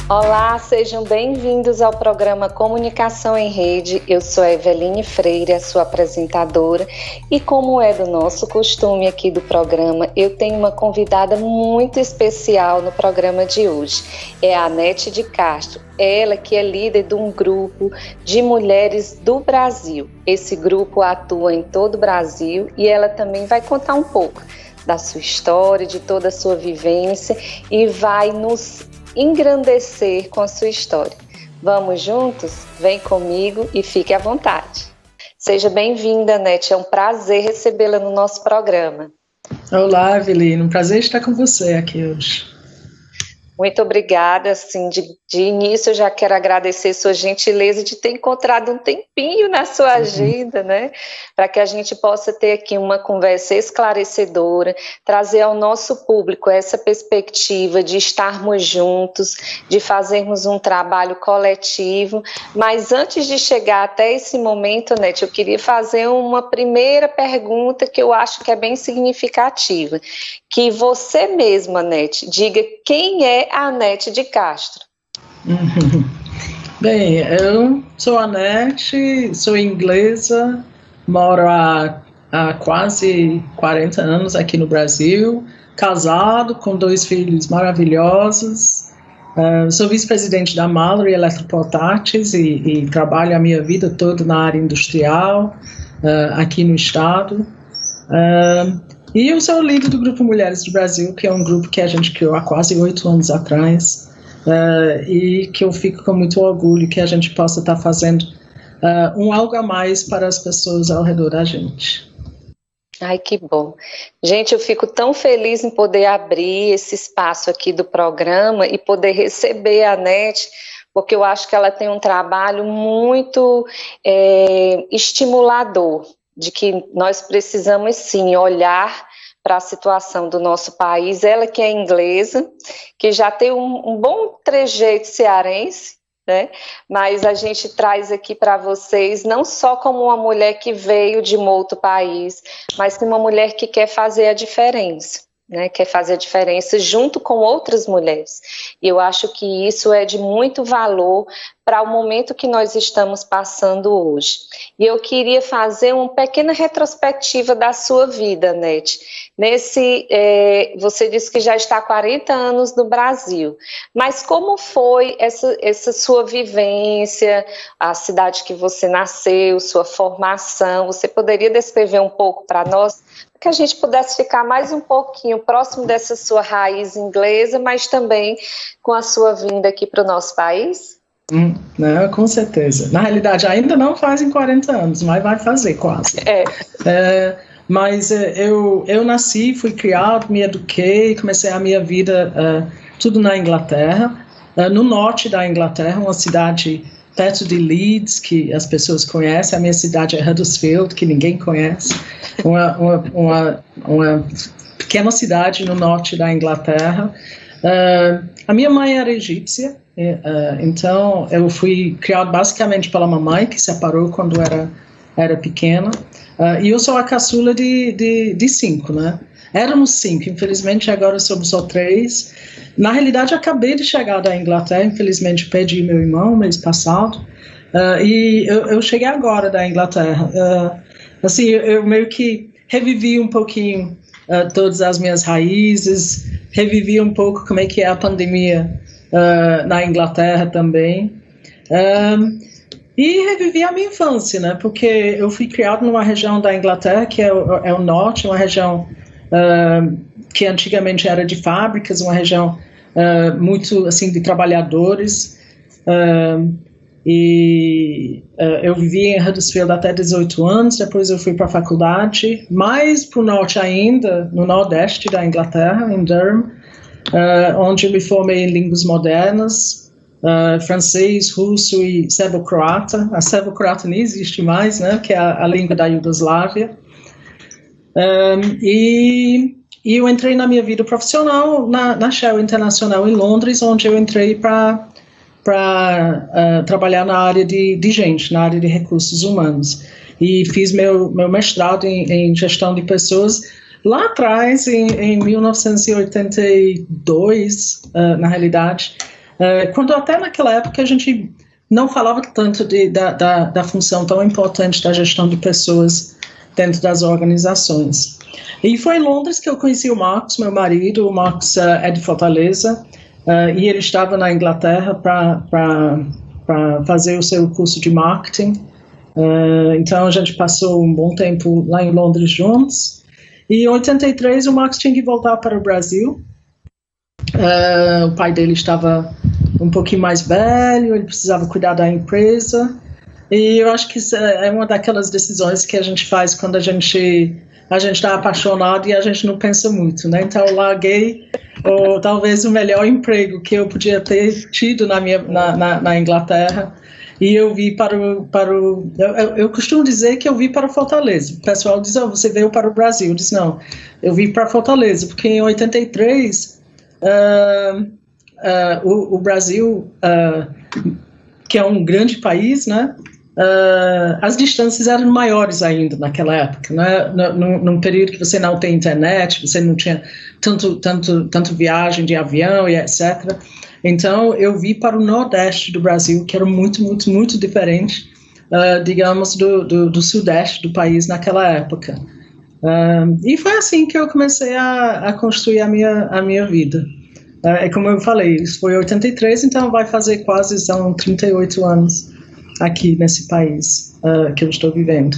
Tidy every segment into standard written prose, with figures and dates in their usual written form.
Olá, sejam bem-vindos ao programa Comunicação em Rede. Eu sou a Eveline Freire, a sua apresentadora, e como é do nosso costume aqui do programa, eu tenho uma convidada muito especial no programa de hoje. É a Anete de Castro, ela que é líder de um grupo de mulheres do Brasil. Esse grupo atua em todo o Brasil e ela também vai contar um pouco da sua história, de toda a sua vivência e vai nos engrandecer com a sua história. Vamos juntos? Vem comigo e fique à vontade. Seja bem-vinda, Anete. É um prazer recebê-la no nosso programa. Olá, Eveline. Um prazer estar com você aqui hoje. Muito obrigada, assim, de início eu já quero agradecer sua gentileza de ter encontrado um tempinho na sua agenda, né, para que a gente possa ter aqui uma conversa esclarecedora, trazer ao nosso público essa perspectiva de estarmos juntos, de fazermos um trabalho coletivo, mas antes de chegar até esse momento, Anete, eu queria fazer uma primeira pergunta que eu acho que é bem significativa, que você mesma, Anete, diga quem é a Anete de Castro. Bem, eu sou a Anete, sou inglesa, moro há quase 40 anos aqui no Brasil, casado com 2 filhos maravilhosos, sou vice-presidente da Mallory Eletroportáteis e trabalho a minha vida toda na área industrial, aqui no estado. E eu sou o líder do Grupo Mulheres do Brasil, que é um grupo que a gente criou há quase 8 anos atrás, e que eu fico com muito orgulho que a gente possa estar fazendo algo a mais para as pessoas ao redor da gente. Ai, que bom. Gente, eu fico tão feliz em poder abrir esse espaço aqui do programa e poder receber a Anete, porque eu acho que ela tem um trabalho muito estimulador, de que nós precisamos sim olhar para a situação do nosso país. Ela que é inglesa, que já tem um bom trejeito cearense, né? Mas a gente traz aqui para vocês não só como uma mulher que veio de um outro país, mas uma mulher que quer fazer a diferença. Né, quer fazer a diferença junto com outras mulheres. E eu acho que isso é de muito valor para o momento que nós estamos passando hoje. E eu queria fazer uma pequena retrospectiva da sua vida, Anete. Você disse que já está há 40 anos no Brasil, mas como foi essa sua vivência, a cidade que você nasceu, sua formação? Você poderia descrever um pouco para nós? Que a gente pudesse ficar mais um pouquinho próximo dessa sua raiz inglesa, mas também com a sua vinda aqui para o nosso país? Não, com certeza. Na realidade, ainda não fazem 40 anos, mas vai fazer quase. Mas eu nasci, fui criado, me eduquei, comecei a minha vida tudo na Inglaterra, no norte da Inglaterra, uma cidade perto de Leeds, que as pessoas conhecem. A minha cidade é Huddersfield, que ninguém conhece, uma pequena cidade no norte da Inglaterra. A minha mãe era egípcia, então eu fui criado basicamente pela mamãe, que separou quando era pequena, e eu sou a caçula de 5, né? Éramos 5, infelizmente agora somos só 3. Na realidade, acabei de chegar da Inglaterra, infelizmente perdi meu irmão mês passado, e eu cheguei agora da Inglaterra. Assim, eu meio que revivi um pouquinho todas as minhas raízes, revivi um pouco como é que é a pandemia na Inglaterra também, e revivi a minha infância, né? Porque eu fui criado numa região da Inglaterra que é o norte, uma região que antigamente era de fábricas, uma região muito assim de trabalhadores, e eu vivi em Huddersfield até 18 anos, depois eu fui para a faculdade, mais para o norte ainda, no nordeste da Inglaterra, em Durham, onde eu me formei em línguas modernas, francês, russo e serbo-croata. A serbo-croata nem existe mais, né, que é a língua da Iugoslávia. E eu entrei na minha vida profissional na Shell Internacional em Londres, onde eu entrei para trabalhar na área de gente, na área de recursos humanos. E fiz meu mestrado em gestão de pessoas lá atrás, em 1982, na realidade, quando até naquela época a gente não falava tanto da função tão importante da gestão de pessoas dentro das organizações. E foi em Londres que eu conheci o Marcos, meu marido. O Marcos é de Fortaleza, e ele estava na Inglaterra para fazer o seu curso de marketing. Então a gente passou um bom tempo lá em Londres juntos. E em 83 o Marcos tinha que voltar para o Brasil. O pai dele estava um pouquinho mais velho, ele precisava cuidar da empresa, e eu acho que isso é uma daquelas decisões que a gente faz quando a gente está apaixonado e a gente não pensa muito, né? Então eu larguei talvez o melhor emprego que eu podia ter tido na Inglaterra, e eu vi eu costumo dizer que eu vi para Fortaleza. O pessoal diz, você veio para o Brasil. Eu disse, não, eu vim para Fortaleza, porque em 83 o Brasil, que é um grande país, né, as distâncias eram maiores ainda naquela época, né, num período que você não tem internet, você não tinha tanto viagem de avião e etc. Então eu vi para o Nordeste do Brasil, que era muito, muito, muito diferente, digamos, do Sudeste do país naquela época. E foi assim que eu comecei a construir a minha vida. Como eu falei, isso foi em 83, então vai fazer são 38 anos aqui nesse país que eu estou vivendo.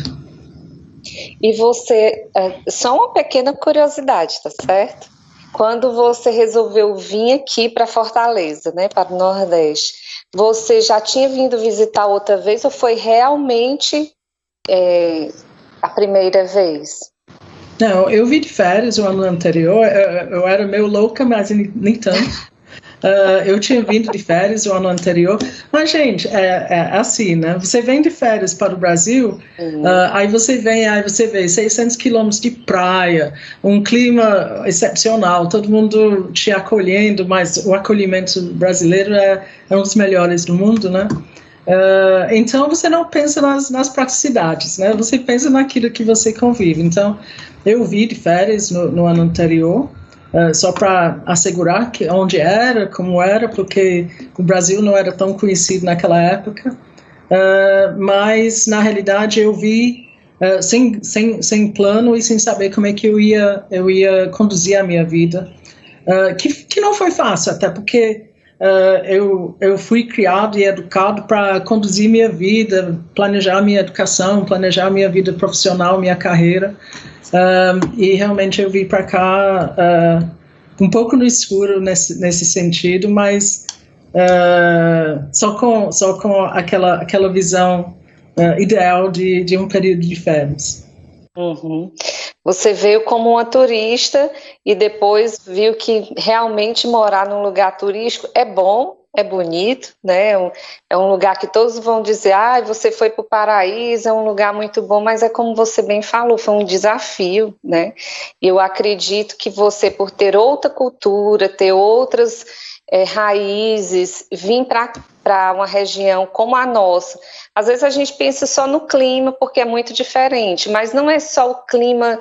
E você, só uma pequena curiosidade, tá certo? Quando você resolveu vir aqui para Fortaleza, né, para o Nordeste, você já tinha vindo visitar outra vez ou foi realmente a primeira vez? Não, eu vim de férias o ano anterior, eu era meio louca, mas nem tanto. Eu tinha vindo de férias o ano anterior, mas gente, é assim, né? Você vem de férias para o Brasil, aí você vê 600 quilômetros de praia, um clima excepcional, todo mundo te acolhendo, mas o acolhimento brasileiro é um dos melhores do mundo, né? Então você não pensa nas praticidades, né? Você pensa naquilo que você convive. Então eu vi de férias no ano anterior, só para assegurar onde era, como era, porque o Brasil não era tão conhecido naquela época, mas na realidade eu vi sem plano e sem saber como é que eu ia conduzir a minha vida, que não foi fácil, até porque eu fui criado e educado para conduzir minha vida, planejar minha educação, planejar minha vida profissional, minha carreira, e realmente eu vim para cá um pouco no escuro nesse sentido, mas só com aquela visão ideal de um período de férias. Uhum. Você veio como uma turista e depois viu que realmente morar num lugar turístico é bom, é bonito, né? É um lugar que todos vão dizer, você foi para o paraíso, é um lugar muito bom, mas é como você bem falou, foi um desafio, né? E eu acredito que você, por ter outra cultura, ter outras raízes, vir para uma região como a nossa. Às vezes a gente pensa só no clima, porque é muito diferente, mas não é só o clima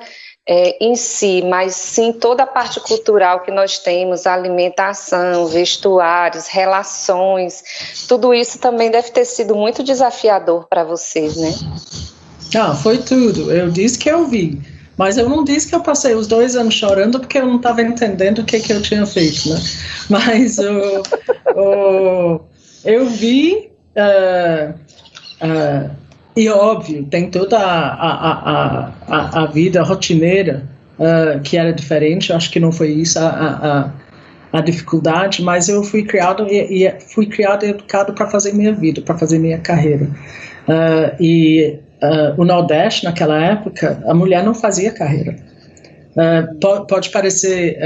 em si, mas sim toda a parte cultural que nós temos, a alimentação, vestuários, relações, tudo isso também deve ter sido muito desafiador para vocês, né? Foi tudo. Eu disse que eu vi. Mas eu não disse que eu passei os 2 anos chorando porque eu não estava entendendo o que eu tinha feito, né? Mas eu vi, e óbvio, tem toda a vida rotineira que era diferente. Eu acho que não foi isso a dificuldade, mas eu fui criado e educado para fazer minha vida, para fazer minha carreira. O Nordeste, naquela época, a mulher não fazia carreira. Pode parecer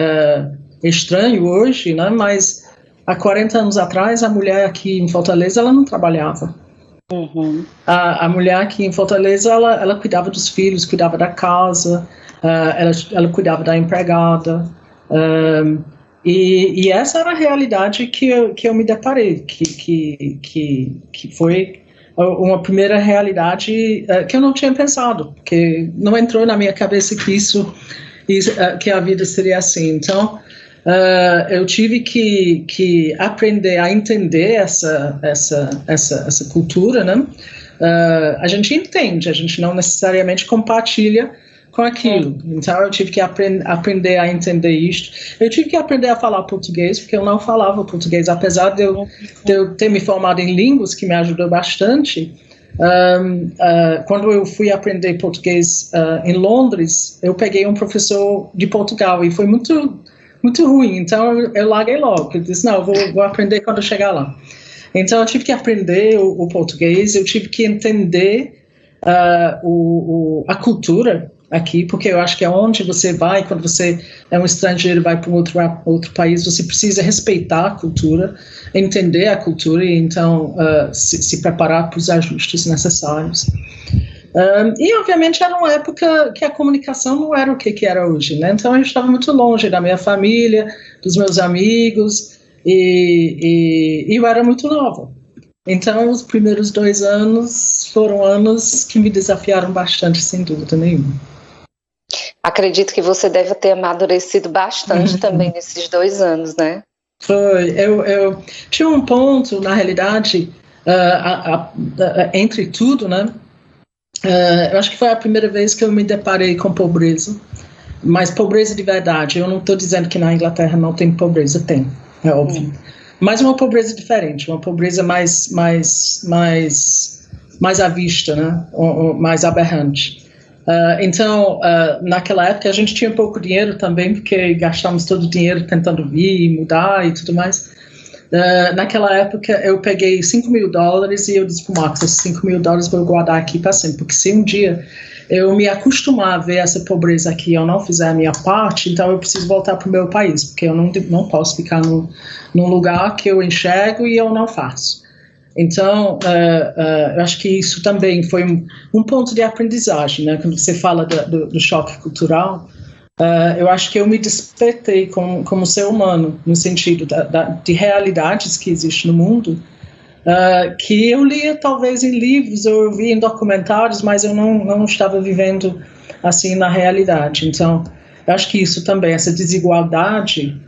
estranho hoje, né? Mas há 40 anos atrás, a mulher aqui em Fortaleza, ela não trabalhava. Uhum. A mulher aqui em Fortaleza, ela cuidava dos filhos, cuidava da casa, ela cuidava da empregada. E essa era a realidade que eu me deparei, que foi uma primeira realidade que eu não tinha pensado, porque não entrou na minha cabeça que a vida seria assim. Então, eu tive que aprender a entender essa cultura, né? A gente entende, a gente não necessariamente compartilha com aquilo. Então eu tive que aprender a entender isto. Eu tive que aprender a falar português, porque eu não falava português, apesar de eu ter me formado em línguas, que me ajudou bastante. Quando eu fui aprender português em Londres, eu peguei um professor de Portugal e foi muito, muito ruim. Então eu larguei logo. Eu disse, não, eu vou aprender quando eu chegar lá. Então eu tive que aprender o português, eu tive que entender a cultura aqui, porque eu acho que é onde você vai, quando você é um estrangeiro, vai para um outro país, você precisa respeitar a cultura, entender a cultura e então se preparar para os ajustes necessários. E obviamente era uma época que a comunicação não era o que era hoje, né? Então eu estava muito longe da minha família, dos meus amigos, e eu era muito nova. Então os primeiros 2 anos foram anos que me desafiaram bastante, sem dúvida nenhuma. Acredito que você deve ter amadurecido bastante também nesses 2 anos, né? Foi. Eu tinha um ponto, na realidade, entre tudo, né? Eu acho que foi a primeira vez que eu me deparei com pobreza, mas pobreza de verdade. Eu não estou dizendo que na Inglaterra não tem pobreza, tem, é óbvio. Mas uma pobreza diferente, uma pobreza mais à vista, né? Mais aberrante. Então, naquela época a gente tinha pouco dinheiro também, porque gastamos todo o dinheiro tentando vir, mudar e tudo mais. Naquela época eu peguei $5.000 e eu disse para o Marcos, esses $5.000 vou guardar aqui para sempre, porque se um dia eu me acostumar a ver essa pobreza aqui e eu não fizer a minha parte, então eu preciso voltar para o meu país, porque eu não posso ficar num lugar que eu enxergo e eu não faço. Então, eu acho que isso também foi um ponto de aprendizagem, né? Quando você fala do choque cultural, eu acho que eu me despertei como ser humano, no sentido de realidades que existem no mundo, que eu lia talvez em livros, ou eu via em documentários, mas eu não estava vivendo assim na realidade. Então, eu acho que isso também, essa desigualdade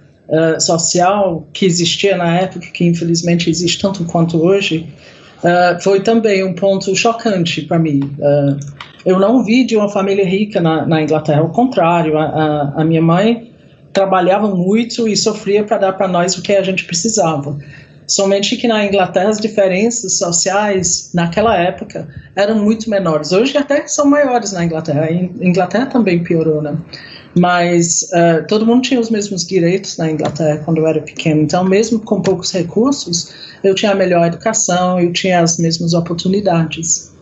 social que existia na época, que infelizmente existe tanto quanto hoje, foi também um ponto chocante para mim. Eu não vi de uma família rica na Inglaterra, ao contrário, a minha mãe trabalhava muito e sofria para dar para nós o que a gente precisava. Somente que na Inglaterra as diferenças sociais naquela época eram muito menores. Hoje até são maiores na Inglaterra. A Inglaterra também piorou, né? Mas todo mundo tinha os mesmos direitos na Inglaterra quando eu era pequeno. Então, mesmo com poucos recursos, eu tinha a melhor educação, eu tinha as mesmas oportunidades.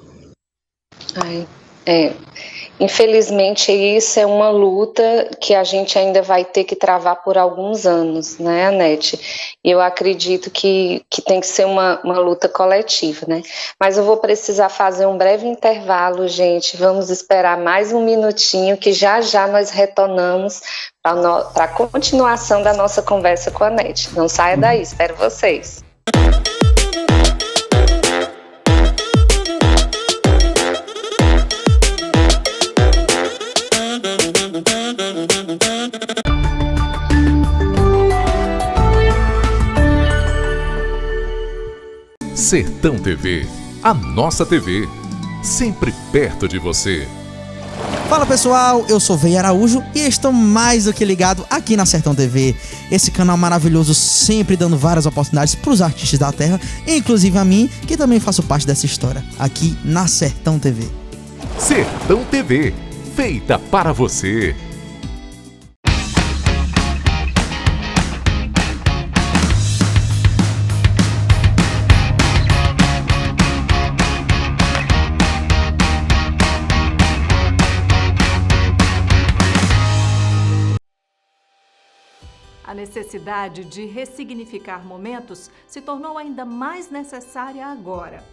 Infelizmente, isso é uma luta que a gente ainda vai ter que travar por alguns anos, né, Anete? E eu acredito que tem que ser uma luta coletiva, né? Mas eu vou precisar fazer um breve intervalo, gente. Vamos esperar mais um minutinho, que já nós retornamos para a continuação da nossa conversa com a Anete. Não saia daí, espero vocês. Sertão TV, a nossa TV, sempre perto de você. Fala pessoal, eu sou Vei Araújo e estou mais do que ligado aqui na Sertão TV. Esse canal maravilhoso, sempre dando várias oportunidades para os artistas da terra, inclusive a mim, que também faço parte dessa história, aqui na Sertão TV. Sertão TV, feita para você. A necessidade de ressignificar momentos se tornou ainda mais necessária agora.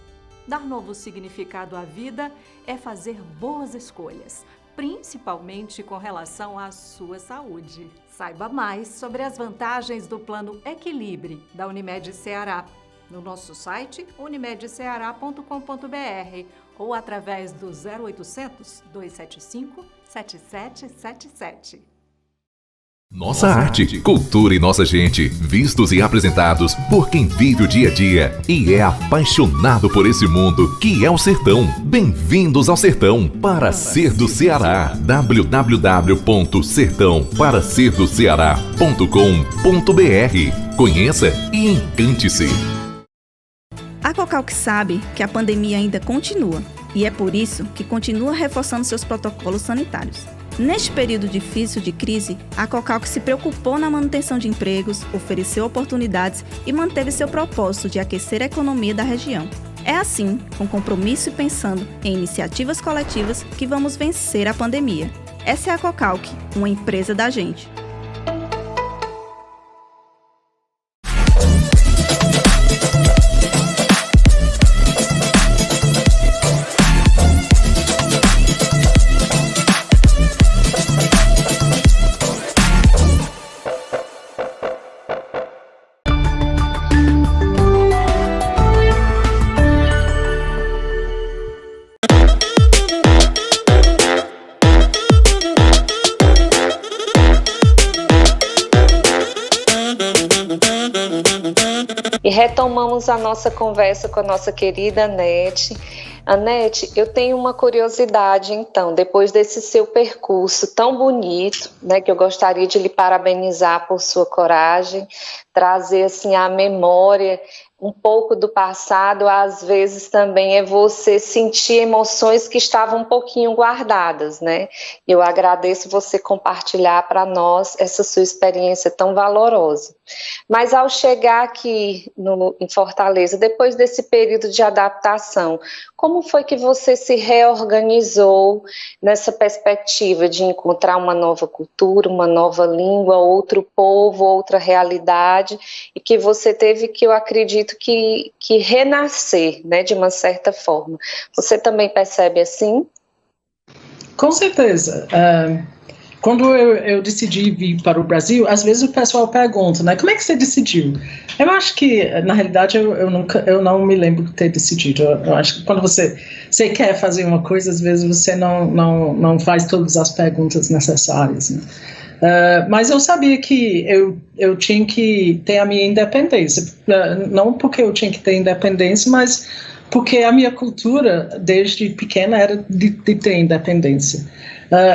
Dar novo significado à vida é fazer boas escolhas, principalmente com relação à sua saúde. Saiba mais sobre as vantagens do Plano Equilibre da Unimed Ceará no nosso site unimedceara.com.br ou através do 0800 275 7777. Nossa arte, cultura e nossa gente, vistos e apresentados por quem vive o dia a dia e é apaixonado por esse mundo que é o sertão. Bem-vindos ao Sertão para Ser do Ceará. www.sertãoparaserdocceará.com.br. Conheça e encante-se. A Cocalc sabe que a pandemia ainda continua e é por isso que continua reforçando seus protocolos sanitários. Neste período difícil de crise, a Cocalc se preocupou na manutenção de empregos, ofereceu oportunidades e manteve seu propósito de aquecer a economia da região. É assim, com compromisso e pensando em iniciativas coletivas, que vamos vencer a pandemia. Essa é a Cocalc, uma empresa da gente. E retomamos a nossa conversa com a nossa querida Anete. Anete, eu tenho uma curiosidade, então, depois desse seu percurso tão bonito, né, que eu gostaria de lhe parabenizar por sua coragem, trazer assim à memória um pouco do passado, às vezes também é você sentir emoções que estavam um pouquinho guardadas, né? Eu agradeço você compartilhar para nós essa sua experiência tão valorosa. Mas ao chegar aqui em Fortaleza, depois desse período de adaptação, como foi que você se reorganizou nessa perspectiva de encontrar uma nova cultura, uma nova língua, outro povo, outra realidade, e que você teve que, eu acredito, que renascer, né, de uma certa forma. Você também percebe assim? Com certeza. Quando eu decidi vir para o Brasil, às vezes o pessoal pergunta, né, como é que você decidiu? Eu acho que, na realidade, eu não me lembro de ter decidido. Eu acho que quando você quer fazer uma coisa, às vezes você não faz todas as perguntas necessárias, né? Mas eu sabia que eu tinha que ter a minha independência, não porque eu tinha que ter independência, mas porque a minha cultura, desde pequena, era de ter independência.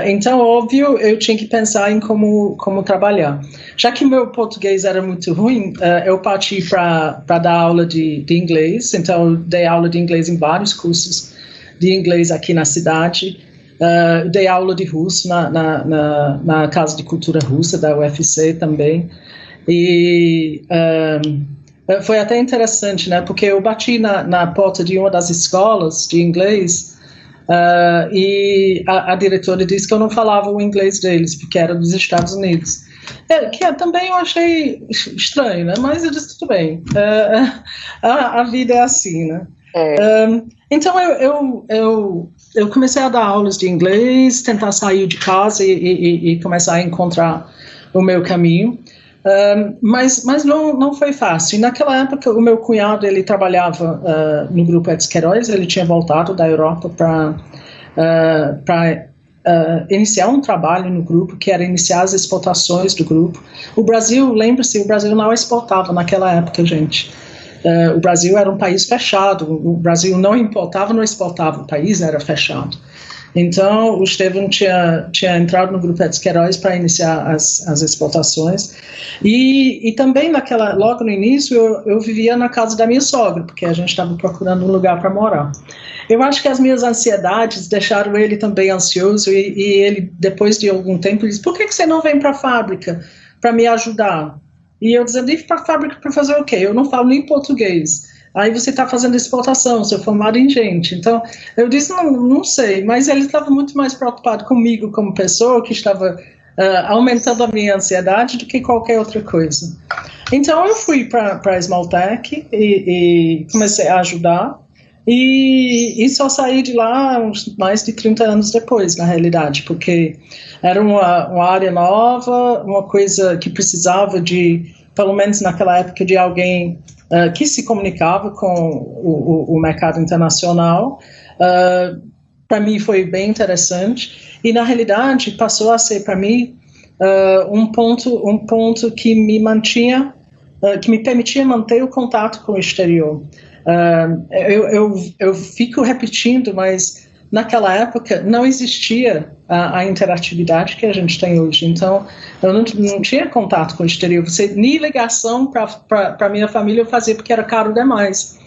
Então, óbvio, eu tinha que pensar em como trabalhar. Já que meu português era muito ruim, eu parti para dar aula de inglês, então eu dei aula de inglês em vários cursos de inglês aqui na cidade. Dei aula de russo na Casa de Cultura Russa da UFC também, e foi até interessante, né, porque eu bati na porta de uma das escolas de inglês e a diretora disse que eu não falava o inglês deles, porque era dos Estados Unidos, que também eu achei estranho, né, mas eu disse tudo bem, a vida é assim, né. Então eu comecei a dar aulas de inglês, tentar sair de casa e começar a encontrar o meu caminho, mas não foi fácil. E naquela época o meu cunhado, ele trabalhava no Grupo Edson Queiroz, ele tinha voltado da Europa para iniciar um trabalho no grupo, que era iniciar as exportações do grupo. O Brasil, lembre-se, o Brasil não exportava naquela época, gente. O Brasil era um país fechado, o Brasil não importava, não exportava, o país era fechado. Então, o Estevão tinha entrado no Grupo Edson Queiroz para iniciar as exportações, e também logo no início eu vivia na casa da minha sogra, porque a gente estava procurando um lugar para morar. Eu acho que as minhas ansiedades deixaram ele também ansioso, e ele, depois de algum tempo, disse, por que você não vem para a fábrica para me ajudar? E eu dizia, ir para a fábrica para fazer o quê? Eu não falo nem português. Aí você está fazendo exportação, sou formado em gente. Então, eu disse, não sei, mas ele estava muito mais preocupado comigo como pessoa, que estava aumentando a minha ansiedade do que qualquer outra coisa. Então, eu fui para a Smalltech e comecei a ajudar, e só saí de lá mais de 30 anos depois, na realidade, porque era uma área nova, uma coisa que precisava de, pelo menos naquela época, de alguém que se comunicava com o mercado internacional. Para mim foi bem interessante, e na realidade passou a ser para mim um ponto que me mantinha, que me permitia manter o contato com o exterior. Eu fico repetindo, mas naquela época não existia a interatividade que a gente tem hoje. Então, eu não tinha contato com o exterior. Nem ligação para minha família eu fazia porque era caro demais.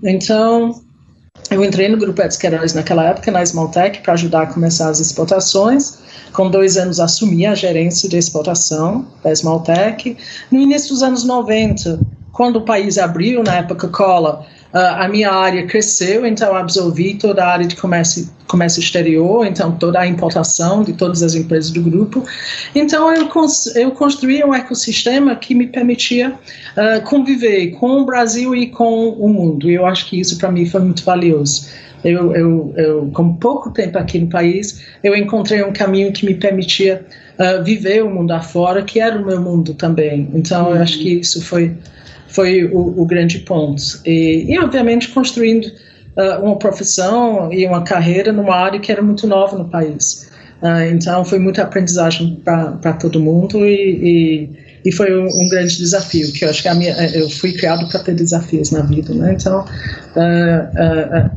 Então, eu entrei no Grupo Edson Queiroz naquela época, na Esmaltec, para ajudar a começar as exportações. Com 2 anos, assumi a gerência de exportação da Esmaltec. No início dos anos 90, quando o país abriu, na época Collor, a minha área cresceu, então absorvi toda a área de comércio exterior, então toda a importação de todas as empresas do grupo. Então eu construí um ecossistema que me permitia conviver com o Brasil e com o mundo, e eu acho que isso para mim foi muito valioso. Eu, com pouco tempo aqui no país, eu encontrei um caminho que me permitia viver o mundo afora, que era o meu mundo também. Então eu acho que isso foi o grande ponto. E obviamente, construindo uma profissão e uma carreira numa área que era muito nova no país. Então, foi muita aprendizagem para todo mundo e foi um grande desafio, que eu acho que eu fui criado para ter desafios na vida, né? Então,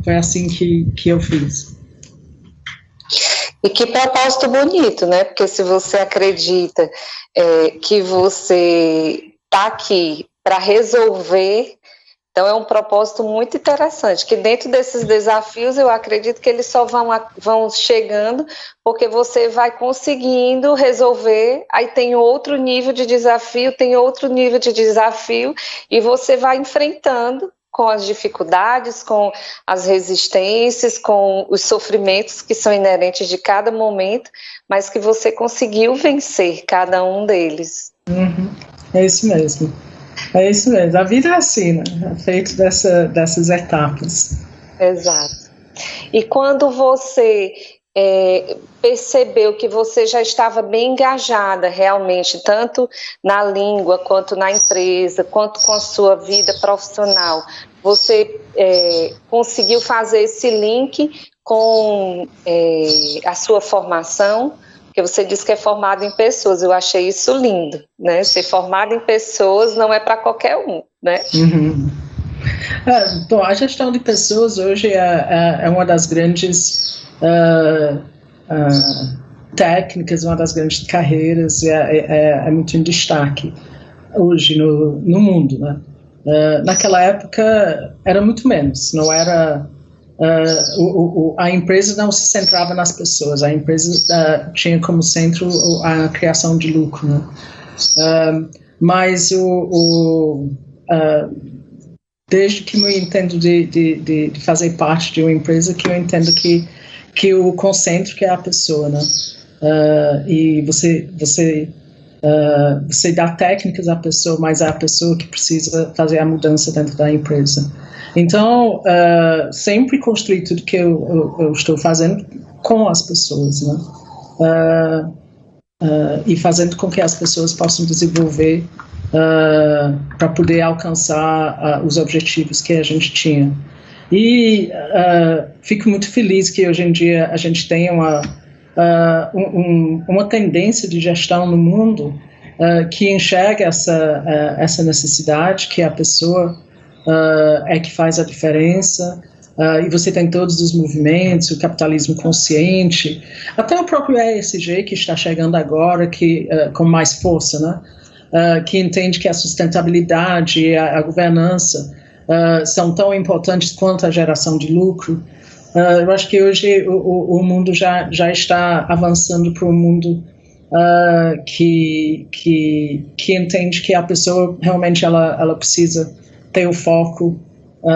foi assim que eu fiz. E que propósito bonito, né? Porque se você acredita que você está aqui para resolver, então é um propósito muito interessante, que dentro desses desafios eu acredito que eles só vão chegando porque você vai conseguindo resolver, aí tem outro nível de desafio, e você vai enfrentando com as dificuldades, com as resistências, com os sofrimentos que são inerentes de cada momento, mas que você conseguiu vencer cada um deles. É isso mesmo. É isso mesmo, a vida é assim, né? É feito dessas etapas. Exato. E quando você percebeu que você já estava bem engajada realmente, tanto na língua, quanto na empresa, quanto com a sua vida profissional, você conseguiu fazer esse link com a sua formação? Porque você disse que é formado em pessoas, eu achei isso lindo, né? Ser formado em pessoas não é para qualquer um, né? Bom, a gestão de pessoas hoje é uma das grandes técnicas, uma das grandes carreiras, é muito em destaque hoje no mundo, né? Naquela época era muito menos, não era... a empresa não se centrava nas pessoas, a empresa tinha como centro a criação de lucro, né? Mas desde que eu entendo de fazer parte de uma empresa, que eu entendo que o concêntrico é a pessoa, né? E você dá técnicas à pessoa, mas é a pessoa que precisa fazer a mudança dentro da empresa. Então, sempre construir tudo que eu estou fazendo com as pessoas, né? E fazendo com que as pessoas possam desenvolver para poder alcançar os objetivos que a gente tinha. E fico muito feliz que hoje em dia a gente tenha uma tendência de gestão no mundo que enxerga essa necessidade, que a pessoa é que faz a diferença, e você tem todos os movimentos, o capitalismo consciente, até o próprio ESG que está chegando agora, com mais força, né? Que entende que a sustentabilidade e a governança são tão importantes quanto a geração de lucro. Eu acho que hoje o mundo já está avançando para um mundo que entende que a pessoa realmente ela precisa ter o foco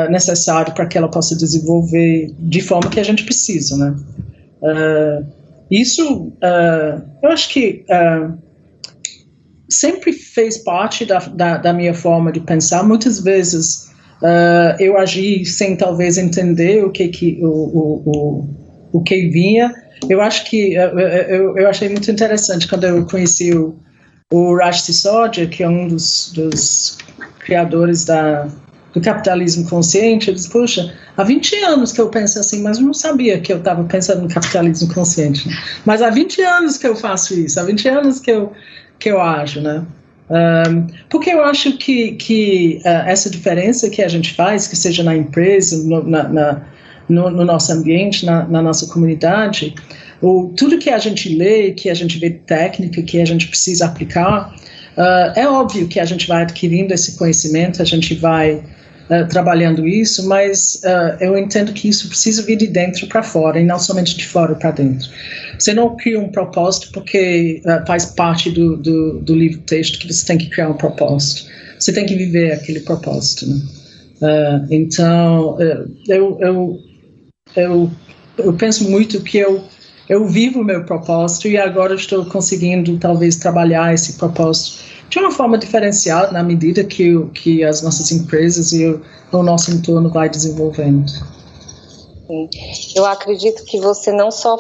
necessário para que ela possa desenvolver de forma que a gente precisa, né? Isso, eu acho que sempre fez parte da minha forma de pensar. Muitas vezes eu agi sem talvez entender o que vinha. Eu acho que eu achei muito interessante quando eu conheci o Raj Sisodia, que é um dos criadores do capitalismo consciente, eu disse, poxa, há 20 anos que eu penso assim, mas eu não sabia que eu estava pensando no capitalismo consciente. Mas há 20 anos que eu faço isso, há 20 anos que eu ajo, né? Porque eu acho que essa diferença que a gente faz, que seja na empresa, no nosso ambiente, na nossa comunidade, tudo que a gente lê, que a gente vê de técnica, que a gente precisa aplicar, é óbvio que a gente vai adquirindo esse conhecimento, a gente vai trabalhando isso, mas eu entendo que isso precisa vir de dentro para fora e não somente de fora para dentro. Você não cria um propósito porque faz parte do livro texto que você tem que criar um propósito. Você tem que viver aquele propósito, né? Então, eu penso muito que eu vivo o meu propósito e agora estou conseguindo talvez trabalhar esse propósito de uma forma diferenciada na medida que as nossas empresas e o nosso entorno vai desenvolvendo. Eu acredito que você não só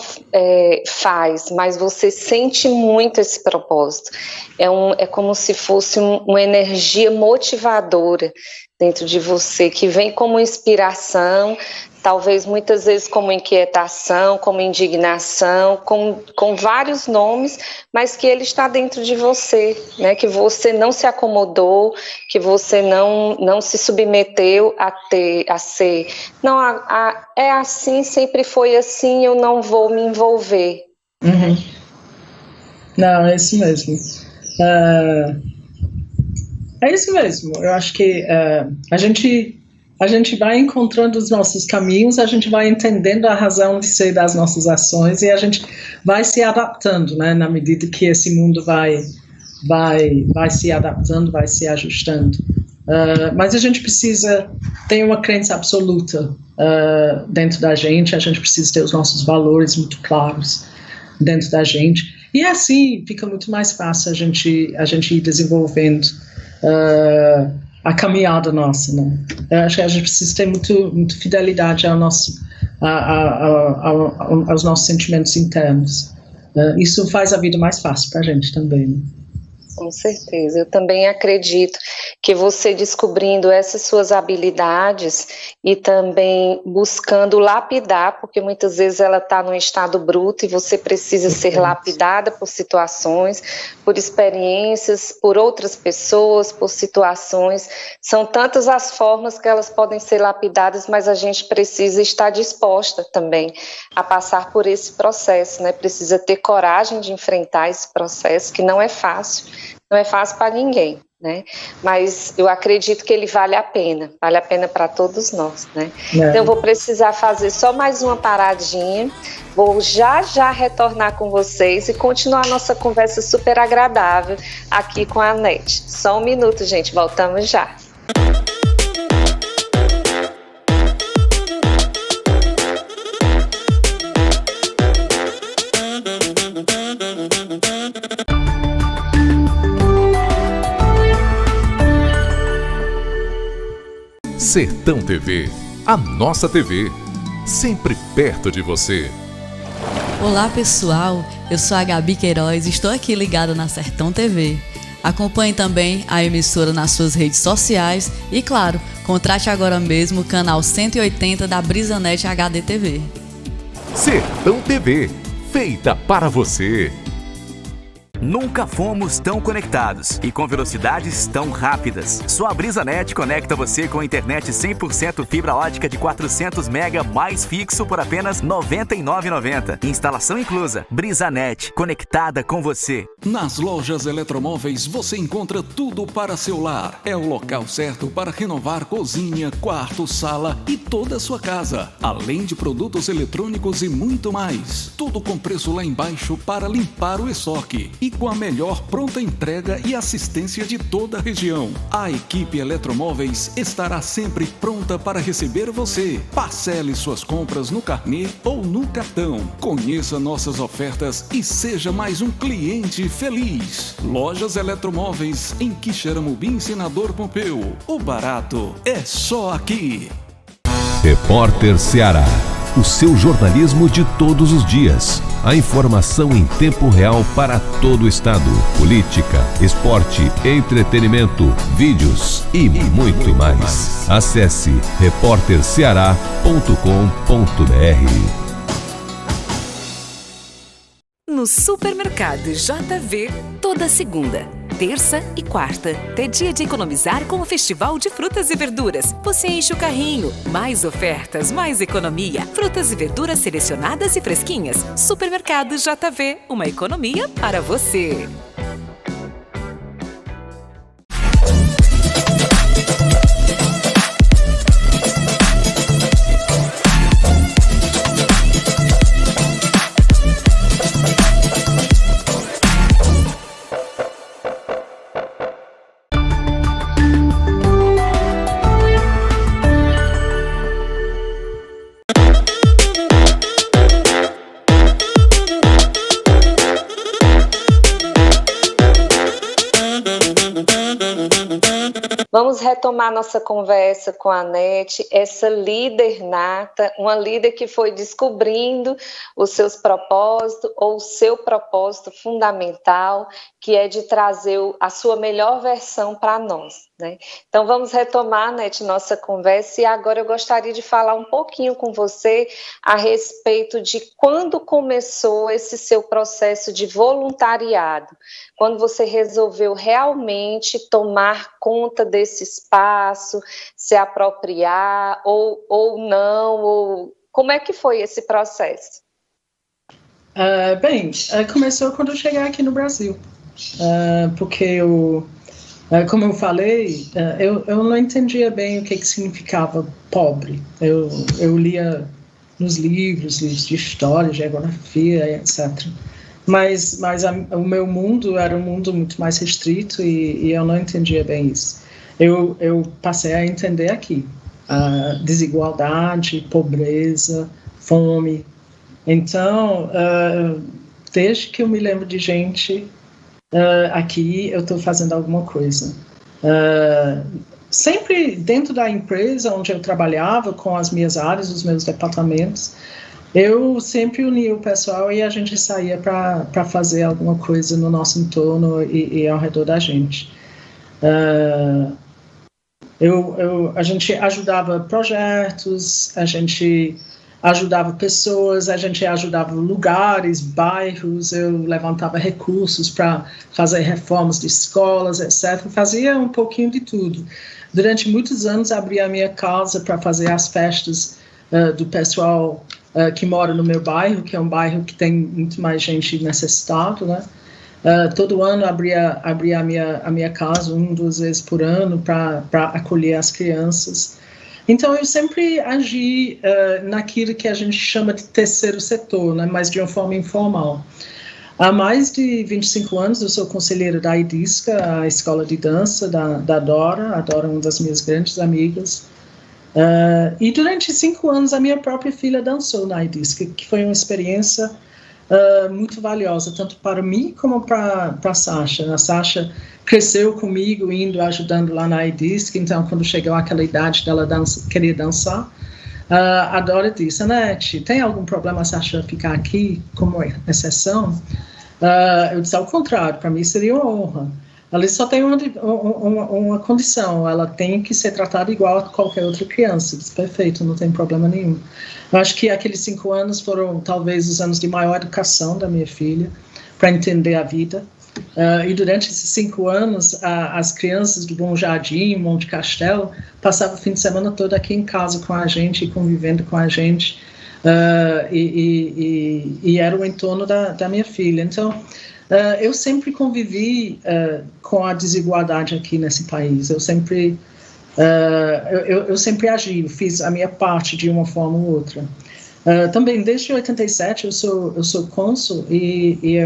faz, mas você sente muito esse propósito. É como se fosse uma energia motivadora dentro de você, que vem como inspiração, talvez muitas vezes como inquietação, como indignação, com vários nomes, mas que ele está dentro de você, né? Que você não se acomodou, que você não se submeteu a ser. Não, é assim, sempre foi assim, eu não vou me envolver. Uhum. Não, é isso mesmo. É isso mesmo. Eu acho que a gente vai encontrando os nossos caminhos, a gente vai entendendo a razão de ser das nossas ações e a gente vai se adaptando, né, na medida que esse mundo vai se adaptando, vai se ajustando. Mas a gente precisa ter uma crença absoluta dentro da gente, a gente precisa ter os nossos valores muito claros dentro da gente. E assim fica muito mais fácil a gente ir desenvolvendo a caminhada nossa, né? Eu acho que a gente precisa ter muito fidelidade aos nossos sentimentos internos. Isso faz a vida mais fácil para a gente também, né? Com certeza, eu também acredito que você descobrindo essas suas habilidades e também buscando lapidar, porque muitas vezes ela está num estado bruto e você precisa ser lapidada por situações, por experiências, por outras pessoas, por situações. São tantas as formas que elas podem ser lapidadas, mas a gente precisa estar disposta também a passar por esse processo, né? Precisa ter coragem de enfrentar esse processo, que não é fácil. Não é fácil para ninguém, né? Mas eu acredito que ele vale a pena para todos nós, né? Então eu vou precisar fazer só mais uma paradinha, vou já retornar com vocês e continuar a nossa conversa super agradável aqui com a Anete. Só um minuto, gente, voltamos já. Sertão TV, a nossa TV, sempre perto de você. Olá pessoal, eu sou a Gabi Queiroz e estou aqui ligada na Sertão TV. Acompanhe também a emissora nas suas redes sociais e, claro, contrate agora mesmo o canal 180 da Brisanet HD TV. Sertão TV, feita para você. Nunca fomos tão conectados e com velocidades tão rápidas. Só a Brisanet conecta você com internet 100% fibra ótica de 400 MB mais fixo por apenas R$ 99,90. Instalação inclusa. Brisanet, conectada com você. Nas lojas Eletromóveis você encontra tudo para seu lar. É o local certo para renovar cozinha, quarto, sala e toda a sua casa. Além de produtos eletrônicos e muito mais. Tudo com preço lá embaixo para limpar o estoque. E com a melhor pronta entrega e assistência de toda a região. A equipe Eletromóveis estará sempre pronta para receber você. Parcele suas compras no carnê ou no cartão. Conheça nossas ofertas e seja mais um cliente feliz. Lojas Eletromóveis em Quixeramobim, Senador Pompeu. O barato é só aqui. Repórter Ceará. o seu jornalismo de todos os dias. A informação em tempo real para todo o estado. Política, esporte, entretenimento, vídeos e muito mais. Acesse repórterceará.com.br. No Supermercado JV, toda segunda, terça e quarta, é dia de economizar com o Festival de Frutas e Verduras. Você enche o carrinho, mais ofertas, mais economia. Frutas e verduras selecionadas e fresquinhas. Supermercado JV, uma economia para você. Vamos retomar nossa conversa com a Anete, essa líder nata, uma líder que foi descobrindo os seus propósitos, ou o seu propósito fundamental, que é de trazer a sua melhor versão para nós, né? Então vamos retomar, Anete, nossa conversa, e agora eu gostaria de falar um pouquinho com você a respeito de quando começou esse seu processo de voluntariado, quando você resolveu realmente tomar conta desse espaço, se apropriar ou não, ou como é que foi esse processo? Começou quando eu cheguei aqui no Brasil, porque como eu falei, eu não entendia bem o que significava pobre. Eu lia nos livros de história, geografia, etc. Mas o meu mundo era um mundo muito mais restrito e eu não entendia bem isso. Eu passei a entender aqui desigualdade, pobreza, fome. Então, desde que eu me lembro de gente aqui, eu estou fazendo alguma coisa. Sempre dentro da empresa onde eu trabalhava, com as minhas áreas, os meus departamentos, eu sempre unia o pessoal e a gente saía para fazer alguma coisa no nosso entorno e ao redor da gente. A gente ajudava projetos, a gente ajudava pessoas, a gente ajudava lugares, bairros, eu levantava recursos para fazer reformas de escolas, etc. Fazia um pouquinho de tudo. Durante muitos anos, abri a minha casa para fazer as festas do pessoal que mora no meu bairro, que é um bairro que tem muito mais gente necessitada, né? Todo ano abria a minha casa 1-2 vezes por ano para acolher as crianças. Então eu sempre agi naquilo que a gente chama de terceiro setor, né? Mas de uma forma informal. Há mais de 25 anos eu sou conselheira da IDISCA, a escola de dança da Dora. A Dora é uma das minhas grandes amigas. E durante 5 anos a minha própria filha dançou na IDISCA, que foi uma experiência muito valiosa, tanto para mim como para a Sasha. A Sasha cresceu comigo, ajudando lá na IDISCA, então quando chegou aquela idade dela querer dançar, a Dora disse: Anete, tem algum problema a Sasha ficar aqui como exceção? Eu disse: ao contrário, para mim seria uma honra. Ela só tem uma condição, ela tem que ser tratada igual a qualquer outra criança. Eu disse: perfeito, não tem problema nenhum. Eu acho que aqueles 5 anos foram talvez os anos de maior educação da minha filha, para entender a vida. E durante esses 5 anos, as crianças do Bom Jardim, Monte Castelo, passavam o fim de semana todo aqui em casa com a gente, convivendo com a gente, e era o entorno da minha filha. Então, eu sempre convivi com a desigualdade aqui nesse país. Eu sempre agi, fiz a minha parte de uma forma ou outra. Também, desde 87, eu sou cônsul e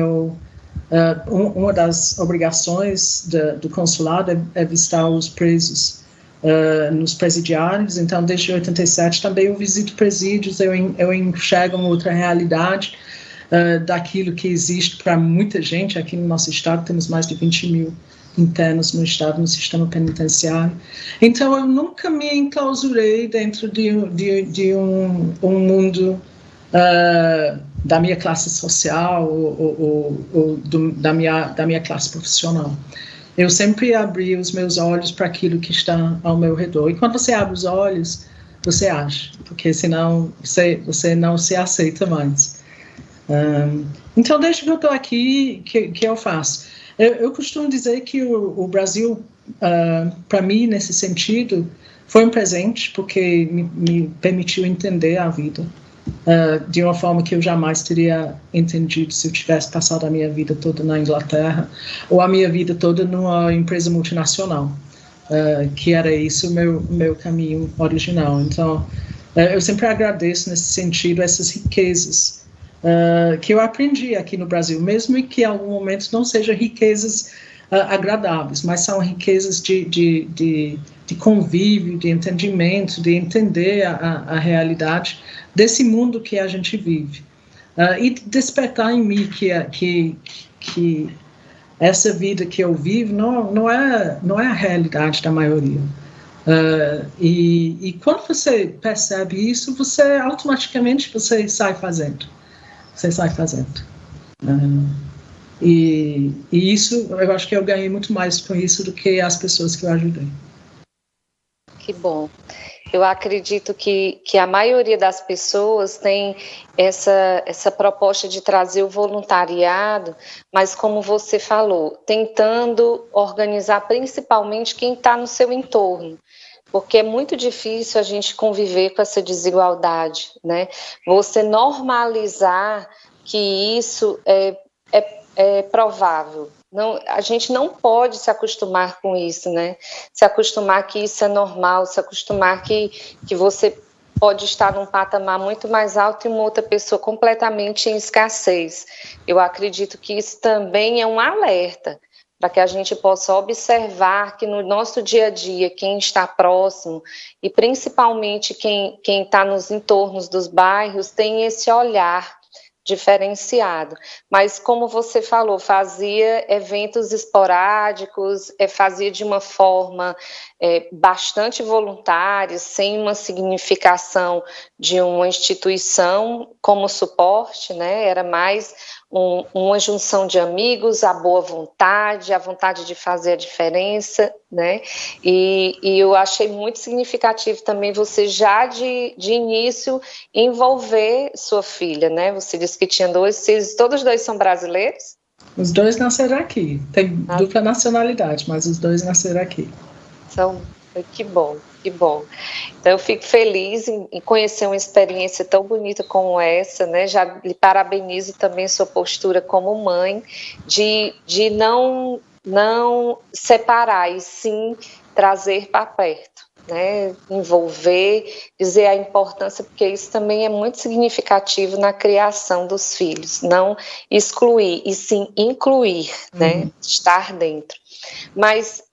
uma das obrigações do consulado é visitar os presos nos presidiários. Então, desde 87 também eu visito presídios, eu enxergo uma outra realidade daquilo que existe para muita gente. Aqui no nosso estado temos mais de 20 mil internos no Estado, no sistema penitenciário. Então, eu nunca me enclausurei dentro de um mundo da minha classe social ou da minha classe profissional. Eu sempre abri os meus olhos para aquilo que está ao meu redor. E quando você abre os olhos, você age, porque senão você não se aceita mais. Então, desde que eu estou aqui, que eu faço? Eu costumo dizer que o Brasil, para mim, nesse sentido, foi um presente, porque me permitiu entender a vida de uma forma que eu jamais teria entendido se eu tivesse passado a minha vida toda na Inglaterra ou a minha vida toda numa empresa multinacional, que era isso o meu caminho original. Então, eu sempre agradeço nesse sentido essas riquezas que eu aprendi aqui no Brasil, mesmo que em algum momento não sejam riquezas agradáveis, mas são riquezas de convívio, de entendimento, de entender a realidade desse mundo que a gente vive. E despertar em mim que essa vida que eu vivo não é a realidade da maioria. E quando você percebe isso, automaticamente você sai fazendo. E isso, eu acho que eu ganhei muito mais com isso do que as pessoas que eu ajudei. Que bom. Eu acredito que a maioria das pessoas tem essa proposta de trazer o voluntariado, mas como você falou, tentando organizar principalmente quem está no seu entorno, porque é muito difícil a gente conviver com essa desigualdade, né? Você normalizar que isso é provável. Não, a gente não pode se acostumar com isso, né? Se acostumar que isso é normal, se acostumar que você pode estar num patamar muito mais alto e uma outra pessoa completamente em escassez. Eu acredito que isso também é um alerta para que a gente possa observar que no nosso dia a dia, quem está próximo e principalmente quem está nos entornos dos bairros tem esse olhar diferenciado, mas como você falou, fazia eventos esporádicos, fazia de uma forma bastante voluntária, sem uma significação de uma instituição como suporte, né? Era mais uma junção de amigos, a boa vontade, a vontade de fazer a diferença, né? E eu achei muito significativo também você já de início envolver sua filha, né? Você disse que tinha dois filhos, todos dois são brasileiros? Os dois nasceram aqui, tem dupla nacionalidade, mas os dois nasceram aqui. Que bom, que bom. Então, eu fico feliz em conhecer uma experiência tão bonita como essa, né? Já lhe parabenizo também sua postura como mãe, de não separar, e sim trazer para perto, né? Envolver, dizer a importância, porque isso também é muito significativo na criação dos filhos. Não excluir, e sim incluir, né? Estar dentro. Mas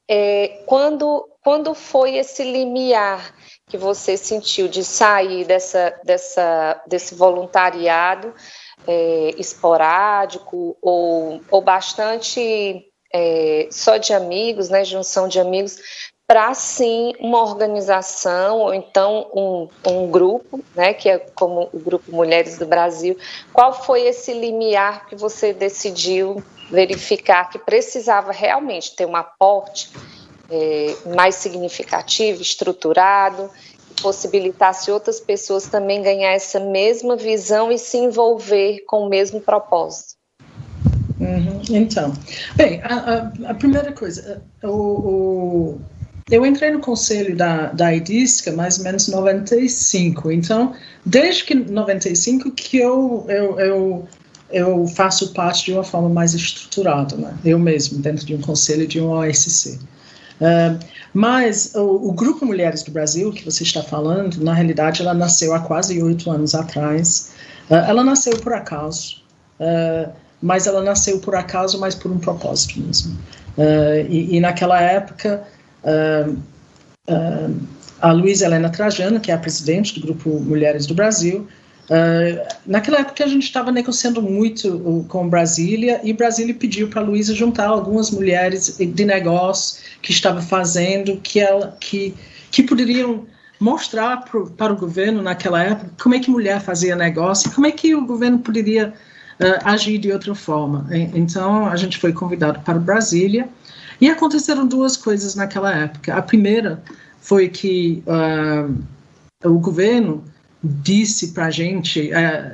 quando foi esse limiar que você sentiu de sair desse voluntariado esporádico ou bastante só de amigos, né, junção de amigos, para sim uma organização ou então um grupo, né, que é como o Grupo Mulheres do Brasil? Qual foi esse limiar que você decidiu verificar que precisava realmente ter um aporte mais significativo, estruturado, que possibilitasse outras pessoas também ganhar essa mesma visão e se envolver com o mesmo propósito? Então, bem, a primeira coisa, eu entrei no conselho da IDISCA mais ou menos em 95, então, desde que 95 que eu faço parte de uma forma mais estruturada, né? Eu mesmo, dentro de um conselho de uma OSC. Mas o Grupo Mulheres do Brasil, que você está falando, na realidade, ela nasceu há quase 8 anos atrás. Ela nasceu por acaso, mas ela nasceu por acaso, mas por um propósito mesmo. E naquela época, a Luísa Helena Trajano, que é a presidente do Grupo Mulheres do Brasil, Naquela época a gente estava negociando muito com Brasília, e Brasília pediu para a Luísa juntar algumas mulheres de negócio que estava fazendo, que poderiam mostrar para o governo naquela época como é que mulher fazia negócio e como é que o governo poderia agir de outra forma. Então a gente foi convidado para Brasília, e aconteceram duas coisas naquela época. A primeira foi que o governo disse para a gente,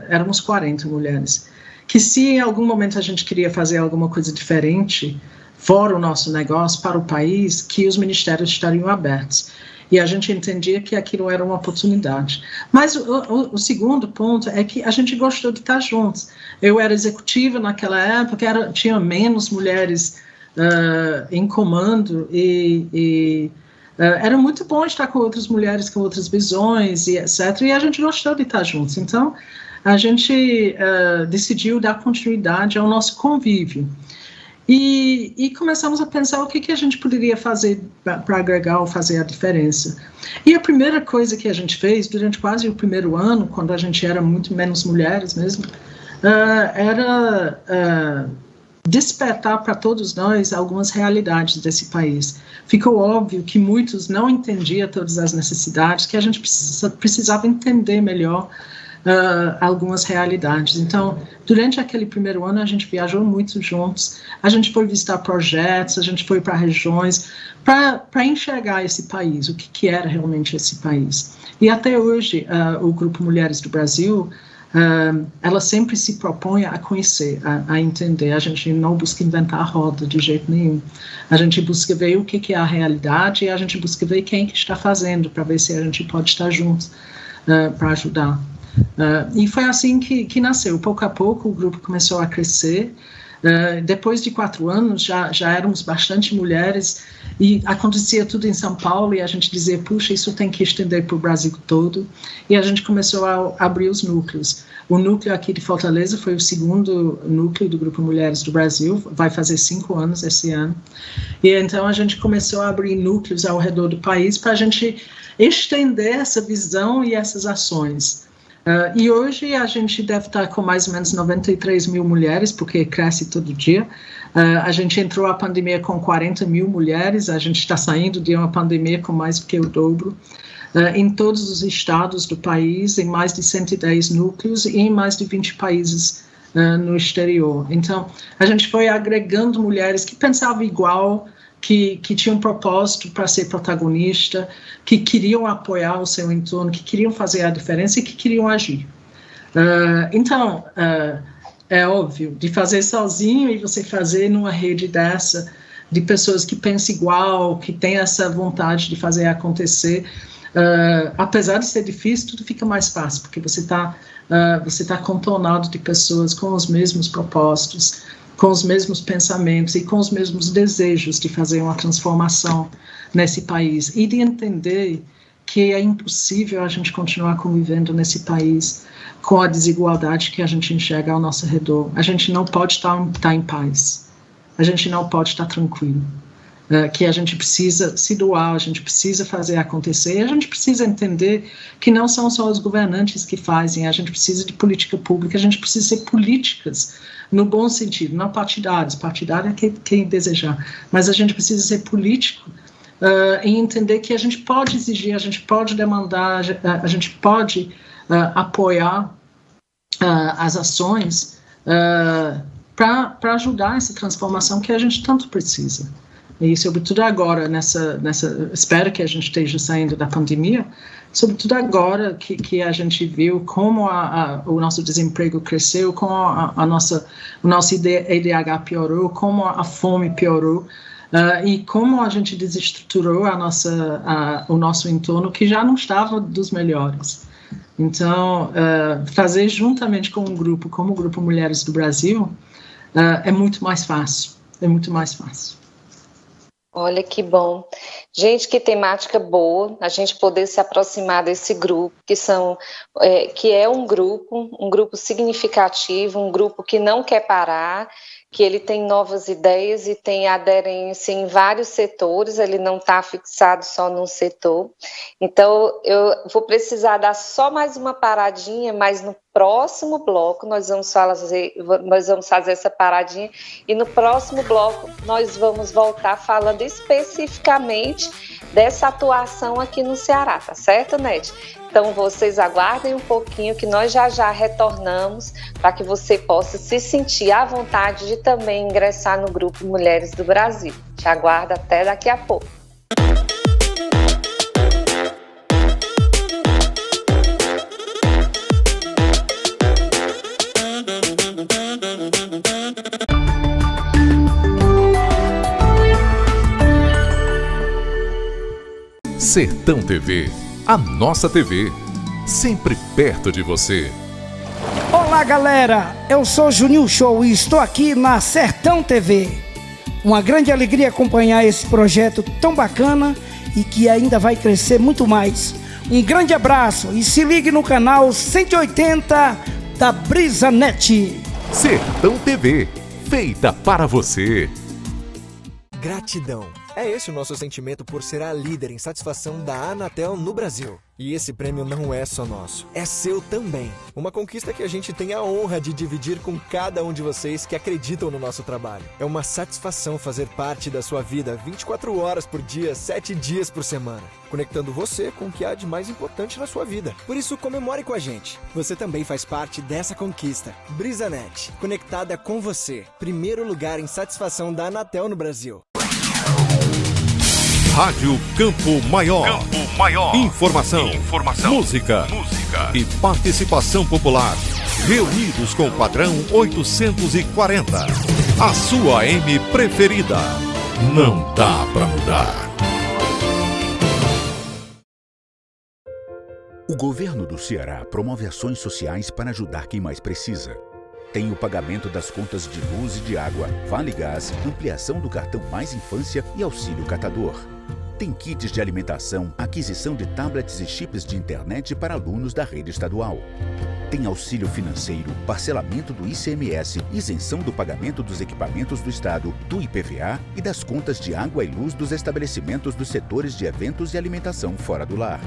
éramos 40 mulheres, que se em algum momento a gente queria fazer alguma coisa diferente, fora o nosso negócio, para o país, que os ministérios estariam abertos. E a gente entendia que aquilo era uma oportunidade. Mas o segundo ponto é que a gente gostou de estar juntos. Eu era executiva naquela época, tinha menos mulheres em comando, e era muito bom estar com outras mulheres, com outras visões, e etc. E a gente gostou de estar juntos. Então, a gente decidiu dar continuidade ao nosso convívio. E começamos a pensar o que a gente poderia fazer para agregar ou fazer a diferença. E a primeira coisa que a gente fez durante quase o primeiro ano, quando a gente era muito menos mulheres mesmo, era despertar para todos nós algumas realidades desse país. Ficou óbvio que muitos não entendiam todas as necessidades, que a gente precisava entender melhor algumas realidades. Então, durante aquele primeiro ano, a gente viajou muito juntos, a gente foi visitar projetos, a gente foi para regiões, para enxergar esse país, o que era realmente esse país. E até hoje, o Grupo Mulheres do Brasil, ela sempre se propõe a conhecer, a entender. A gente não busca inventar a roda de jeito nenhum. A gente busca ver o que é a realidade, e a gente busca ver quem que está fazendo, para ver se a gente pode estar juntos para ajudar. E foi assim que nasceu. Pouco a pouco o grupo começou a crescer. Depois de 4 anos já éramos bastante mulheres, e acontecia tudo em São Paulo, e a gente dizia, puxa, isso tem que estender para o Brasil todo, e a gente começou a abrir os núcleos. O núcleo aqui de Fortaleza foi o segundo núcleo do Grupo Mulheres do Brasil, vai fazer 5 anos esse ano, e então a gente começou a abrir núcleos ao redor do país para a gente estender essa visão e essas ações. E hoje a gente deve estar com mais ou menos 93 mil mulheres, porque cresce todo dia. A gente entrou a pandemia com 40 mil mulheres, a gente está saindo de uma pandemia com mais do que o dobro, em todos os estados do país, em mais de 110 núcleos e em mais de 20 países no exterior. Então, a gente foi agregando mulheres que pensavam igual, que tinham um propósito para ser protagonista, que queriam apoiar o seu entorno, que queriam fazer a diferença e que queriam agir. Então, é óbvio, de fazer sozinho e você fazer numa rede dessa, de pessoas que pensam igual, que têm essa vontade de fazer acontecer, apesar de ser difícil, tudo fica mais fácil, porque você tá contornado de pessoas com os mesmos propósitos, com os mesmos pensamentos e com os mesmos desejos de fazer uma transformação nesse país, e de entender que é impossível a gente continuar convivendo nesse país com a desigualdade que a gente enxerga ao nosso redor. A gente não pode estar em paz, a gente não pode estar tranquilo, que a gente precisa se doar, a gente precisa fazer acontecer, e a gente precisa entender que não são só os governantes que fazem, a gente precisa de política pública, a gente precisa ser políticas no bom sentido, não partidários. Partidário é quem desejar, mas a gente precisa ser político e entender que a gente pode exigir, a gente pode demandar, a gente pode apoiar as ações para ajudar essa transformação que a gente tanto precisa. E sobretudo agora, espero que a gente esteja saindo da pandemia, sobretudo agora que a gente viu como o nosso desemprego cresceu, como o nosso IDH piorou, como a fome piorou, e como a gente desestruturou o nosso entorno, que já não estava dos melhores. Então, fazer juntamente com um grupo como o Grupo Mulheres do Brasil é muito mais fácil, Olha que bom. Gente, que temática boa, a gente poder se aproximar desse grupo, que é um grupo significativo, um grupo que não quer parar, que ele tem novas ideias e tem aderência em vários setores, ele não está fixado só num setor. Então, eu vou precisar dar só mais uma paradinha, mas no próximo bloco nós vamos fazer essa paradinha, e no próximo bloco nós vamos voltar falando especificamente dessa atuação aqui no Ceará, tá certo, Nete? Então, vocês aguardem um pouquinho que nós já retornamos para que você possa se sentir à vontade de também ingressar no Grupo Mulheres do Brasil. Te aguardo até daqui a pouco. Sertão TV, a nossa TV, sempre perto de você. Olá galera, eu sou Juninho Show e estou aqui na Sertão TV. Uma grande alegria acompanhar esse projeto tão bacana e que ainda vai crescer muito mais. Um grande abraço e se ligue no canal 180 da BrisaNet. Sertão TV, feita para você. Gratidão. É esse o nosso sentimento por ser a líder em satisfação da Anatel no Brasil. E esse prêmio não é só nosso, é seu também. Uma conquista que a gente tem a honra de dividir com cada um de vocês que acreditam no nosso trabalho. É uma satisfação fazer parte da sua vida 24 horas por dia, 7 dias por semana, conectando você com o que há de mais importante na sua vida. Por isso, comemore com a gente. Você também faz parte dessa conquista. BrisaNet, conectada com você. Primeiro lugar em satisfação da Anatel no Brasil. Rádio Campo Maior. Campo Maior. Informação, música e participação popular. Reunidos com o padrão 840. A sua AM preferida. Não dá pra mudar. O governo do Ceará promove ações sociais para ajudar quem mais precisa. Tem o pagamento das contas de luz e de água, Vale Gás, ampliação do cartão Mais Infância e auxílio catador. Tem kits de alimentação, aquisição de tablets e chips de internet para alunos da rede estadual. Tem auxílio financeiro, parcelamento do ICMS, isenção do pagamento dos equipamentos do Estado, do IPVA e das contas de água e luz dos estabelecimentos dos setores de eventos e alimentação fora do lar.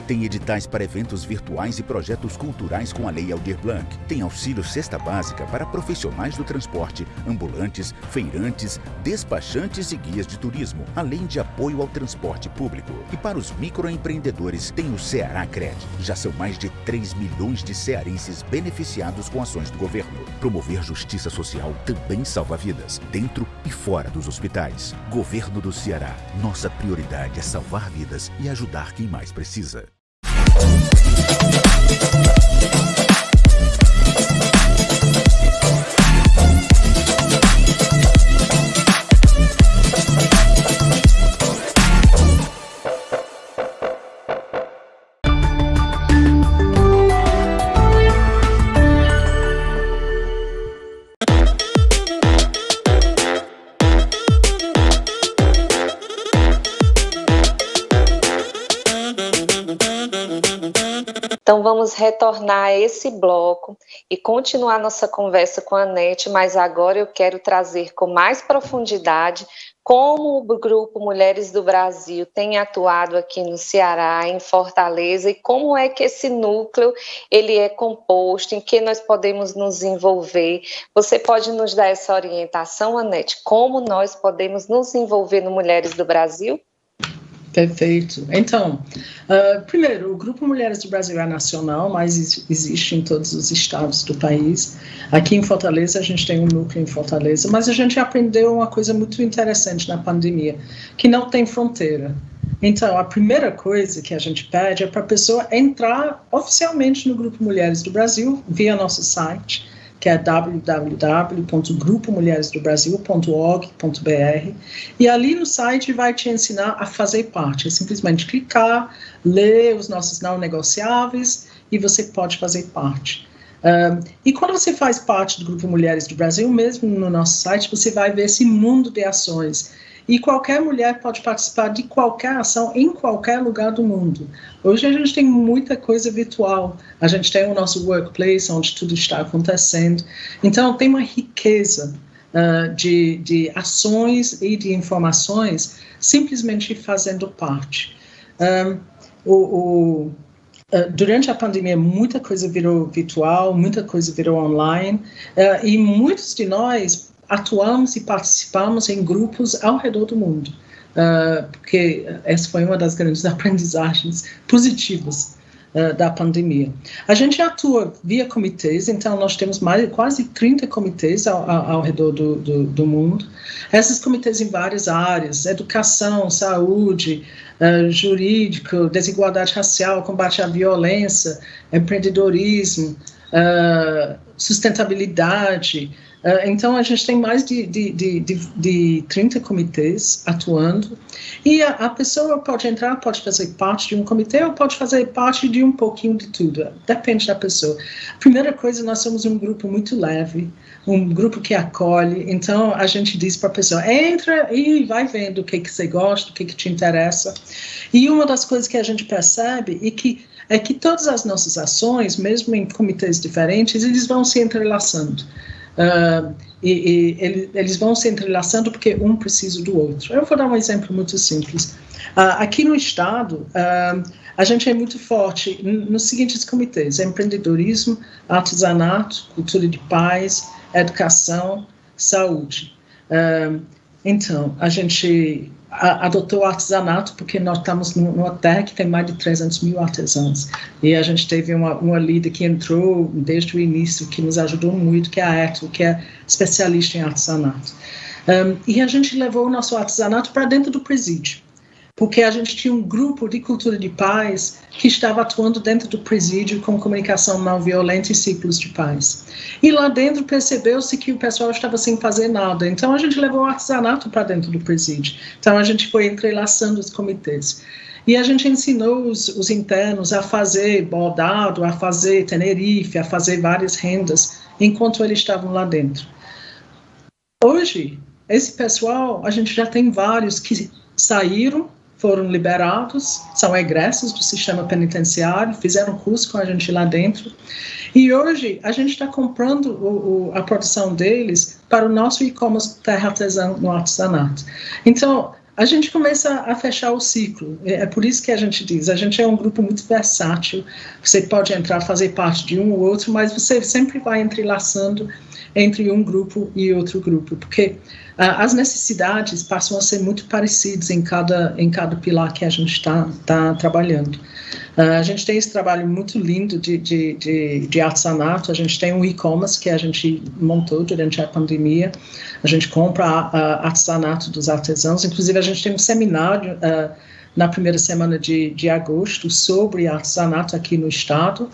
Tem editais para eventos virtuais e projetos culturais com a Lei Aldir Blanc. Tem auxílio cesta básica para profissionais do transporte, ambulantes, feirantes, despachantes e guias de turismo, além de apoio ao transporte público. E para os microempreendedores tem o Ceará Cred. Já são mais de 3 milhões de cearenses beneficiados com ações do governo. Promover justiça social também salva vidas, dentro e fora dos hospitais. Governo do Ceará. Nossa prioridade é salvar vidas e ajudar quem mais precisa. Então, vamos retornar a esse bloco e continuar nossa conversa com a Nete, mas agora eu quero trazer com mais profundidade como o Grupo Mulheres do Brasil tem atuado aqui no Ceará, em Fortaleza, e como é que esse núcleo ele é composto, em que nós podemos nos envolver. Você pode nos dar essa orientação, Anete? Como nós podemos nos envolver no Mulheres do Brasil? Perfeito. Então, primeiro, o Grupo Mulheres do Brasil é nacional, mas existe em todos os estados do país. Aqui em Fortaleza, a gente tem um núcleo em Fortaleza, mas a gente aprendeu uma coisa muito interessante na pandemia, que não tem fronteira. Então, a primeira coisa que a gente pede é para a pessoa entrar oficialmente no Grupo Mulheres do Brasil, via nosso site, que é www.grupomulheresdobrasil.org.br, e ali no site vai te ensinar a fazer parte. É simplesmente clicar, ler os nossos não negociáveis e você pode fazer parte. E quando você faz parte do Grupo Mulheres do Brasil, mesmo no nosso site, você vai ver esse mundo de ações. E qualquer mulher pode participar de qualquer ação em qualquer lugar do mundo. Hoje a gente tem muita coisa virtual. A gente tem o nosso workplace, onde tudo está acontecendo. Então, tem uma riqueza de ações e de informações, simplesmente fazendo parte. Durante a pandemia, muita coisa virou virtual, muita coisa virou online, e muitos de nós atuamos e participamos em grupos ao redor do mundo, porque essa foi uma das grandes aprendizagens positivas da pandemia. A gente atua via comitês, então nós temos quase 30 comitês ao redor do mundo. Esses comitês em várias áreas: educação, saúde, jurídico, desigualdade racial, combate à violência, empreendedorismo, sustentabilidade. Então, a gente tem mais de 30 comitês atuando, e a pessoa pode entrar, pode fazer parte de um comitê, ou pode fazer parte de um pouquinho de tudo, depende da pessoa. Primeira coisa, nós somos um grupo muito leve, um grupo que acolhe, então a gente diz para a pessoa: entra e vai vendo o que você gosta, o que te interessa. E uma das coisas que a gente percebe é que todas as nossas ações, mesmo em comitês diferentes, eles vão se entrelaçando. Eles vão se entrelaçando porque um precisa do outro. Eu vou dar um exemplo muito simples. Aqui no estado, a gente é muito forte nos seguintes comitês: empreendedorismo, artesanato, cultura de paz, educação, saúde. Então, a gente adotou o artesanato porque nós estamos numa terra que tem mais de 300 mil artesãos, e a gente teve uma líder que entrou desde o início, que nos ajudou muito, que é a Eto, que é especialista em artesanato. E a gente levou o nosso artesanato para dentro do presídio, porque a gente tinha um grupo de cultura de paz que estava atuando dentro do presídio com comunicação não violenta e ciclos de paz. E lá dentro percebeu-se que o pessoal estava sem fazer nada, então a gente levou o artesanato para dentro do presídio. Então a gente foi entrelaçando os comitês. E a gente ensinou os internos a fazer bordado, a fazer tenerife, a fazer várias rendas, enquanto eles estavam lá dentro. Hoje, esse pessoal, a gente já tem vários que saíram, foram liberados, são egressos do sistema penitenciário, fizeram curso com a gente lá dentro, e hoje a gente está comprando a produção deles para o nosso e-commerce Terra Artesã no artesanato. Então, a gente começa a fechar o ciclo. É por isso que a gente diz: a gente é um grupo muito versátil, você pode entrar, fazer parte de um ou outro, mas você sempre vai entrelaçando entre um grupo e outro grupo, porque as necessidades passam a ser muito parecidas em cada pilar que a gente está trabalhando. A gente tem esse trabalho muito lindo de artesanato. A gente tem um e-commerce que a gente montou durante a pandemia. A gente compra artesanato dos artesãos. Inclusive, a gente tem um seminário na primeira semana de agosto sobre artesanato aqui no estado,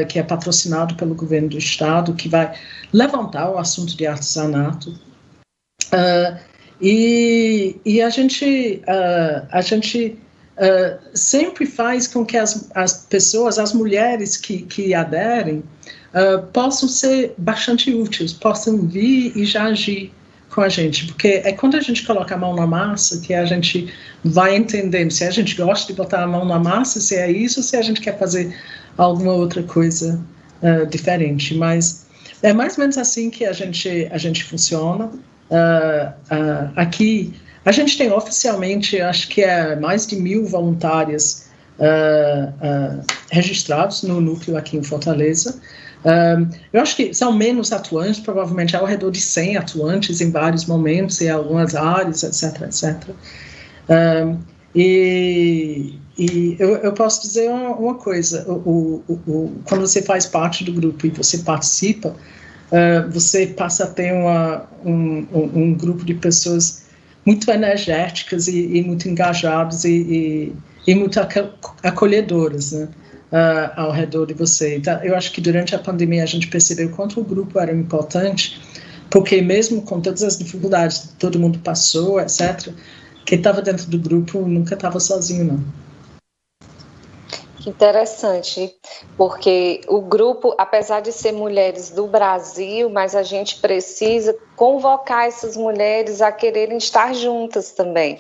que é patrocinado pelo governo do estado, que vai levantar o assunto de artesanato. E a gente sempre faz com que as pessoas, as mulheres que aderem, possam ser bastante úteis, possam vir e já agir com a gente, porque é quando a gente coloca a mão na massa que a gente vai entendendo se a gente gosta de botar a mão na massa, se é isso, ou se a gente quer fazer alguma outra coisa diferente. Mas é mais ou menos assim que a gente funciona. Aqui a gente tem oficialmente, acho que mais de 1.000 voluntárias registrados no núcleo aqui em Fortaleza. Eu acho que são menos atuantes, provavelmente ao redor de 100 atuantes em vários momentos, em algumas áreas, etc, etc. E eu posso dizer uma coisa: quando você faz parte do grupo e você participa, você passa a ter um grupo de pessoas muito energéticas e muito engajadas e muito acolhedoras, né, ao redor de você. Então, eu acho que durante a pandemia a gente percebeu quanto o grupo era importante, porque mesmo com todas as dificuldades que todo mundo passou, etc., quem estava dentro do grupo nunca estava sozinho, não. Interessante, porque o grupo, apesar de ser mulheres do Brasil, mas a gente precisa convocar essas mulheres a quererem estar juntas também.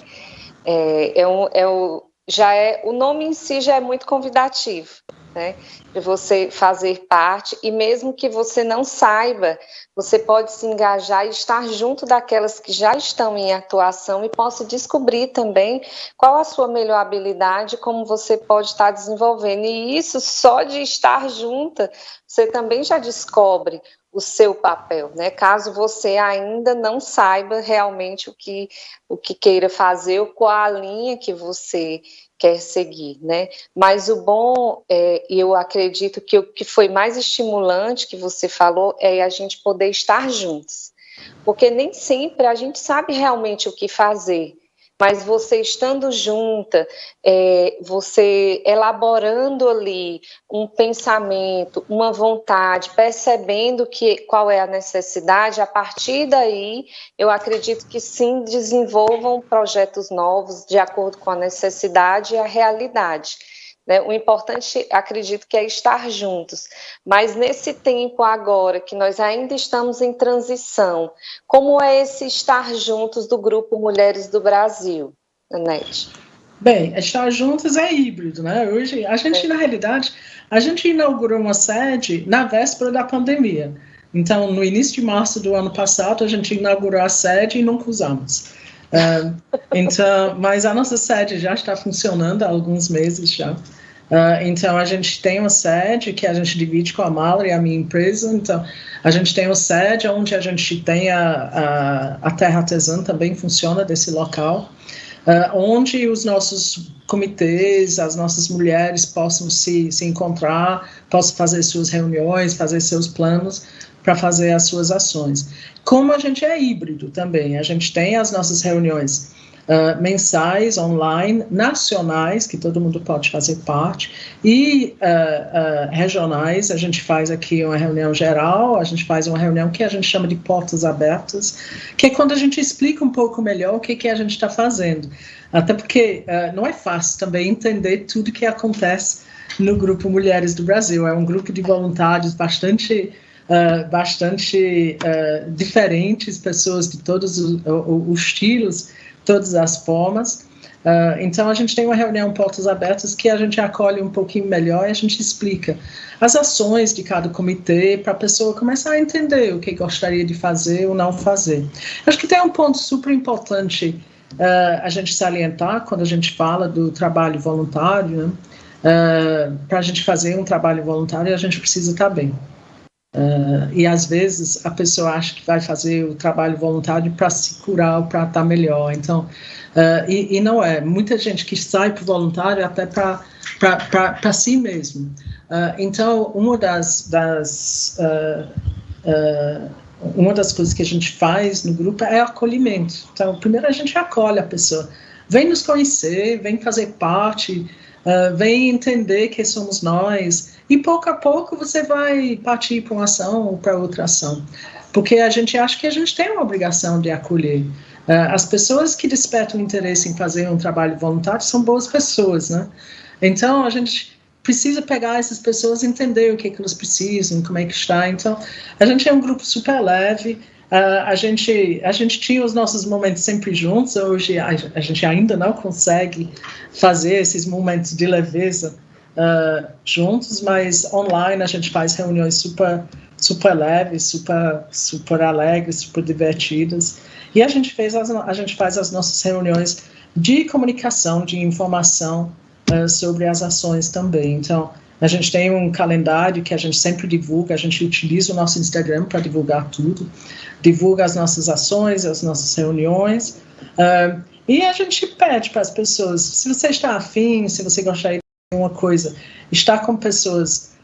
O nome em si já é muito convidativo, né? De você fazer parte, e mesmo que você não saiba, você pode se engajar e estar junto daquelas que já estão em atuação e possa descobrir também qual a sua melhor habilidade, como você pode estar desenvolvendo. E isso, só de estar junta, você também já descobre o seu papel, né? Caso você ainda não saiba realmente o que queira fazer ou qual a linha que você quer seguir, né? Mas o bom, eu acredito que o que foi mais estimulante que você falou é a gente poder estar juntos, porque nem sempre a gente sabe realmente o que fazer, mas você estando junta, você elaborando ali um pensamento, uma vontade, percebendo qual é a necessidade, a partir daí, eu acredito que sim, desenvolvam projetos novos de acordo com a necessidade e a realidade. Né? O importante, acredito que é estar juntos, mas nesse tempo agora, que nós ainda estamos em transição, como é esse estar juntos do Grupo Mulheres do Brasil, Nanete? Bem, estar juntos é híbrido, né? Hoje, a gente, na realidade, a gente inaugurou uma sede na véspera da pandemia. Então, no início de março do ano passado, a gente inaugurou a sede e nunca usamos. Então, mas a nossa sede já está funcionando há alguns meses já. Então, a gente tem uma sede que a gente divide com a Maura e a minha empresa. Então, a gente tem uma sede onde a gente tem a Terra Artesã, também funciona desse local, onde os nossos comitês, as nossas mulheres possam se encontrar, possam fazer suas reuniões, fazer seus planos para fazer as suas ações. Como a gente é híbrido também, a gente tem as nossas reuniões mensais, online, nacionais, que todo mundo pode fazer parte, e regionais. A gente faz aqui uma reunião geral, a gente faz uma reunião que a gente chama de portas abertas, que é quando a gente explica um pouco melhor o que a gente está fazendo. Até porque não é fácil também entender tudo que acontece no Grupo Mulheres do Brasil. É um grupo de voluntários bastante diferentes, pessoas de todos os estilos, todas as formas. Então, a gente tem uma reunião portas abertas que a gente acolhe um pouquinho melhor e a gente explica as ações de cada comitê para a pessoa começar a entender o que gostaria de fazer ou não fazer. Acho que tem um ponto super importante a gente salientar quando a gente fala do trabalho voluntário, né? Para a gente fazer um trabalho voluntário, a gente precisa estar bem. E às vezes a pessoa acha que vai fazer o trabalho voluntário para se curar ou para estar melhor. Então, e não é. Muita gente que sai para o voluntário até para si mesmo. Então, uma das coisas que a gente faz no grupo é acolhimento. Então, primeiro a gente acolhe a pessoa. Vem nos conhecer, vem fazer parte, vem entender que somos nós. E pouco a pouco você vai partir para uma ação ou para outra ação. Porque a gente acha que a gente tem uma obrigação de acolher. As pessoas que despertam interesse em fazer um trabalho voluntário são boas pessoas, né? Então, a gente precisa pegar essas pessoas e entender o que elas precisam, como é que está. Então, a gente é um grupo super leve. A gente tinha os nossos momentos sempre juntos. Hoje, a gente ainda não consegue fazer esses momentos de leveza juntos, juntos, mas online a gente faz reuniões super leves, super alegres, super divertidas. E a gente faz as nossas reuniões de comunicação, de informação sobre as ações também. Então, a gente tem um calendário que a gente sempre divulga, a gente utiliza o nosso Instagram para divulgar tudo, divulga as nossas ações, as nossas reuniões, e a gente pede para as pessoas, se você está afim, se você gostaria de uma coisa, estar com pessoas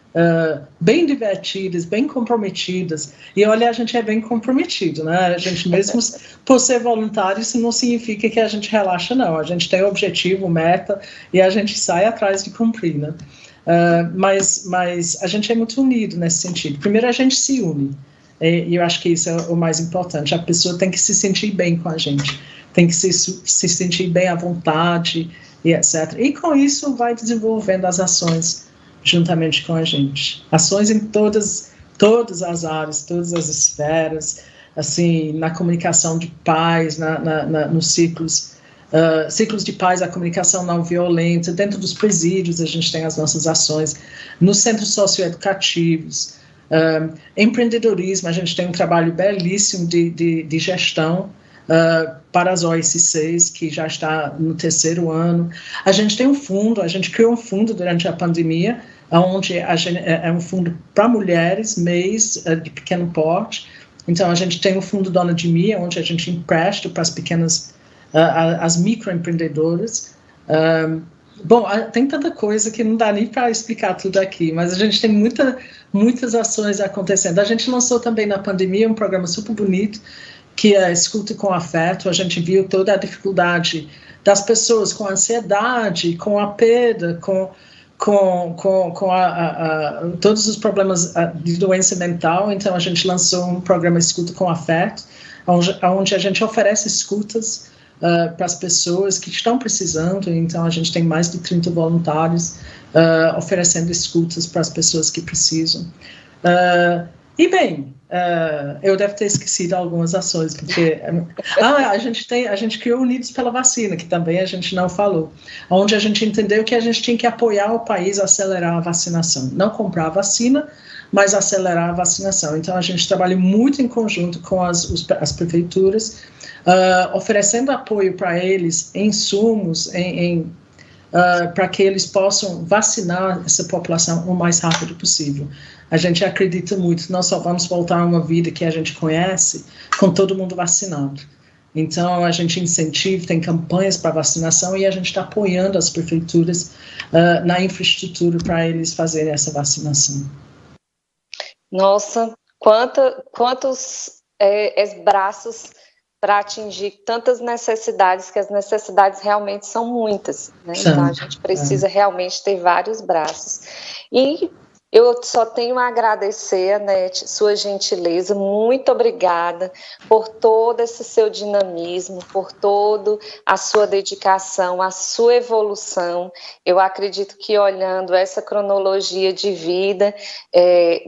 bem divertidas, bem comprometidas, e olha, a gente é bem comprometido, né? A gente mesmo por ser voluntário, isso não significa que a gente relaxa, não. A gente tem objetivo, meta, e a gente sai atrás de cumprir, né? Mas a gente é muito unido nesse sentido. Primeiro a gente se une, e eu acho que isso é o mais importante. A pessoa tem que se sentir bem com a gente, tem que se sentir bem à vontade, e etc. E com isso vai desenvolvendo as ações juntamente com a gente. Ações em todas as áreas, todas as esferas, assim, na comunicação de pais, nos ciclos ciclos de paz, a comunicação não violenta, dentro dos presídios a gente tem as nossas ações, nos centros socioeducativos, empreendedorismo, a gente tem um trabalho belíssimo de gestão para as OSCs, que já está no 3º ano. A gente tem um fundo, a gente criou um fundo durante a pandemia, onde é um fundo para mulheres, MEIs de pequeno porte. Então, a gente tem o fundo Dona de Mia, onde a gente empresta para as pequenas, as microempreendedoras. Bom, tem tanta coisa que não dá nem para explicar tudo aqui, mas a gente tem muitas ações acontecendo. A gente lançou também na pandemia um programa super bonito, que é Escuta com Afeto. A gente viu toda a dificuldade das pessoas com ansiedade, com a perda, com todos os problemas de doença mental. Então, a gente lançou um programa Escuta com Afeto, onde a gente oferece escutas para as pessoas que estão precisando. Então, a gente tem mais de 30 voluntários oferecendo escutas para as pessoas que precisam. E bem, eu devo ter esquecido algumas ações, porque a gente criou Unidos pela Vacina, que também a gente não falou, onde a gente entendeu que a gente tinha que apoiar o país a acelerar a vacinação, não comprar a vacina, mas acelerar a vacinação. Então, a gente trabalha muito em conjunto com as prefeituras, oferecendo apoio para eles, insumos, para que eles possam vacinar essa população o mais rápido possível. A gente acredita muito, nós só vamos voltar a uma vida que a gente conhece com todo mundo vacinado. Então, a gente incentiva, tem campanhas para vacinação e a gente está apoiando as prefeituras na infraestrutura para eles fazerem essa vacinação. Nossa, quantos braços para atingir tantas necessidades, que as necessidades realmente são muitas, né? Então, a gente precisa realmente ter vários braços. E eu só tenho a agradecer, Anete, sua gentileza, muito obrigada por todo esse seu dinamismo, por toda a sua dedicação, a sua evolução. Eu acredito que, olhando essa cronologia de vida,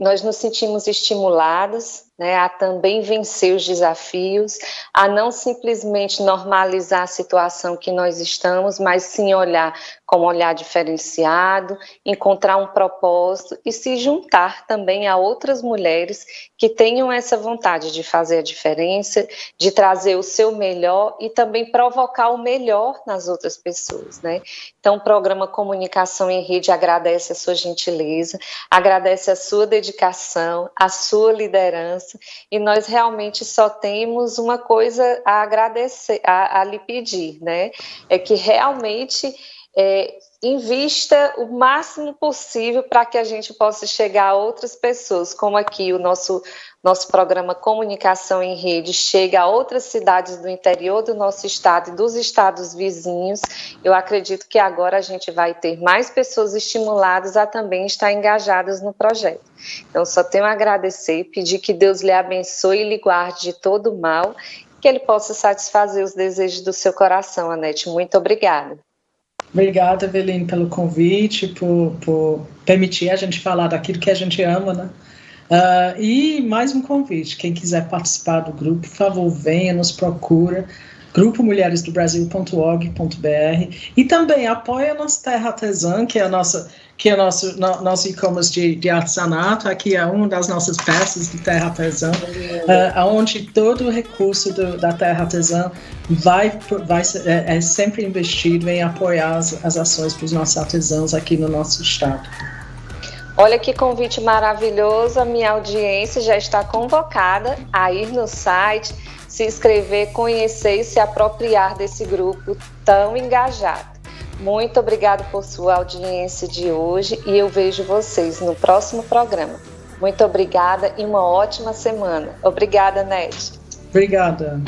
nós nos sentimos estimulados, né, a também vencer os desafios, a não simplesmente normalizar a situação que nós estamos, mas sim olhar com um olhar diferenciado, encontrar um propósito e se juntar também a outras mulheres que tenham essa vontade de fazer a diferença, de trazer o seu melhor e também provocar o melhor nas outras pessoas, né? Então, o programa Comunicação em Rede agradece a sua gentileza, agradece a sua dedicação, a sua liderança, e nós realmente só temos uma coisa a agradecer, a lhe pedir, né? É que realmente invista o máximo possível para que a gente possa chegar a outras pessoas, como aqui o nosso programa Comunicação em Rede chega a outras cidades do interior do nosso estado e dos estados vizinhos. Eu acredito que agora a gente vai ter mais pessoas estimuladas a também estar engajadas no projeto. Então, só tenho a agradecer, pedir que Deus lhe abençoe e lhe guarde de todo o mal, que Ele possa satisfazer os desejos do seu coração, Anete. Muito obrigada. Obrigada, Eveline, pelo convite, por permitir a gente falar daquilo que a gente ama, né? E mais um convite, quem quiser participar do grupo, por favor, venha, nos procura, grupomulheresdobrasil.org.br, e também apoia a nossa Terra Artesã, que é nosso e-commerce de artesanato. Aqui é uma das nossas peças de Terra Artesã, onde todo o recurso da Terra Artesã é sempre investido em apoiar as ações para os nossos artesãos aqui no nosso estado. Olha que convite maravilhoso, a minha audiência já está convocada a ir no site, se inscrever, conhecer e se apropriar desse grupo tão engajado. Muito obrigada por sua audiência de hoje e eu vejo vocês no próximo programa. Muito obrigada e uma ótima semana. Obrigada, Nete. Obrigada.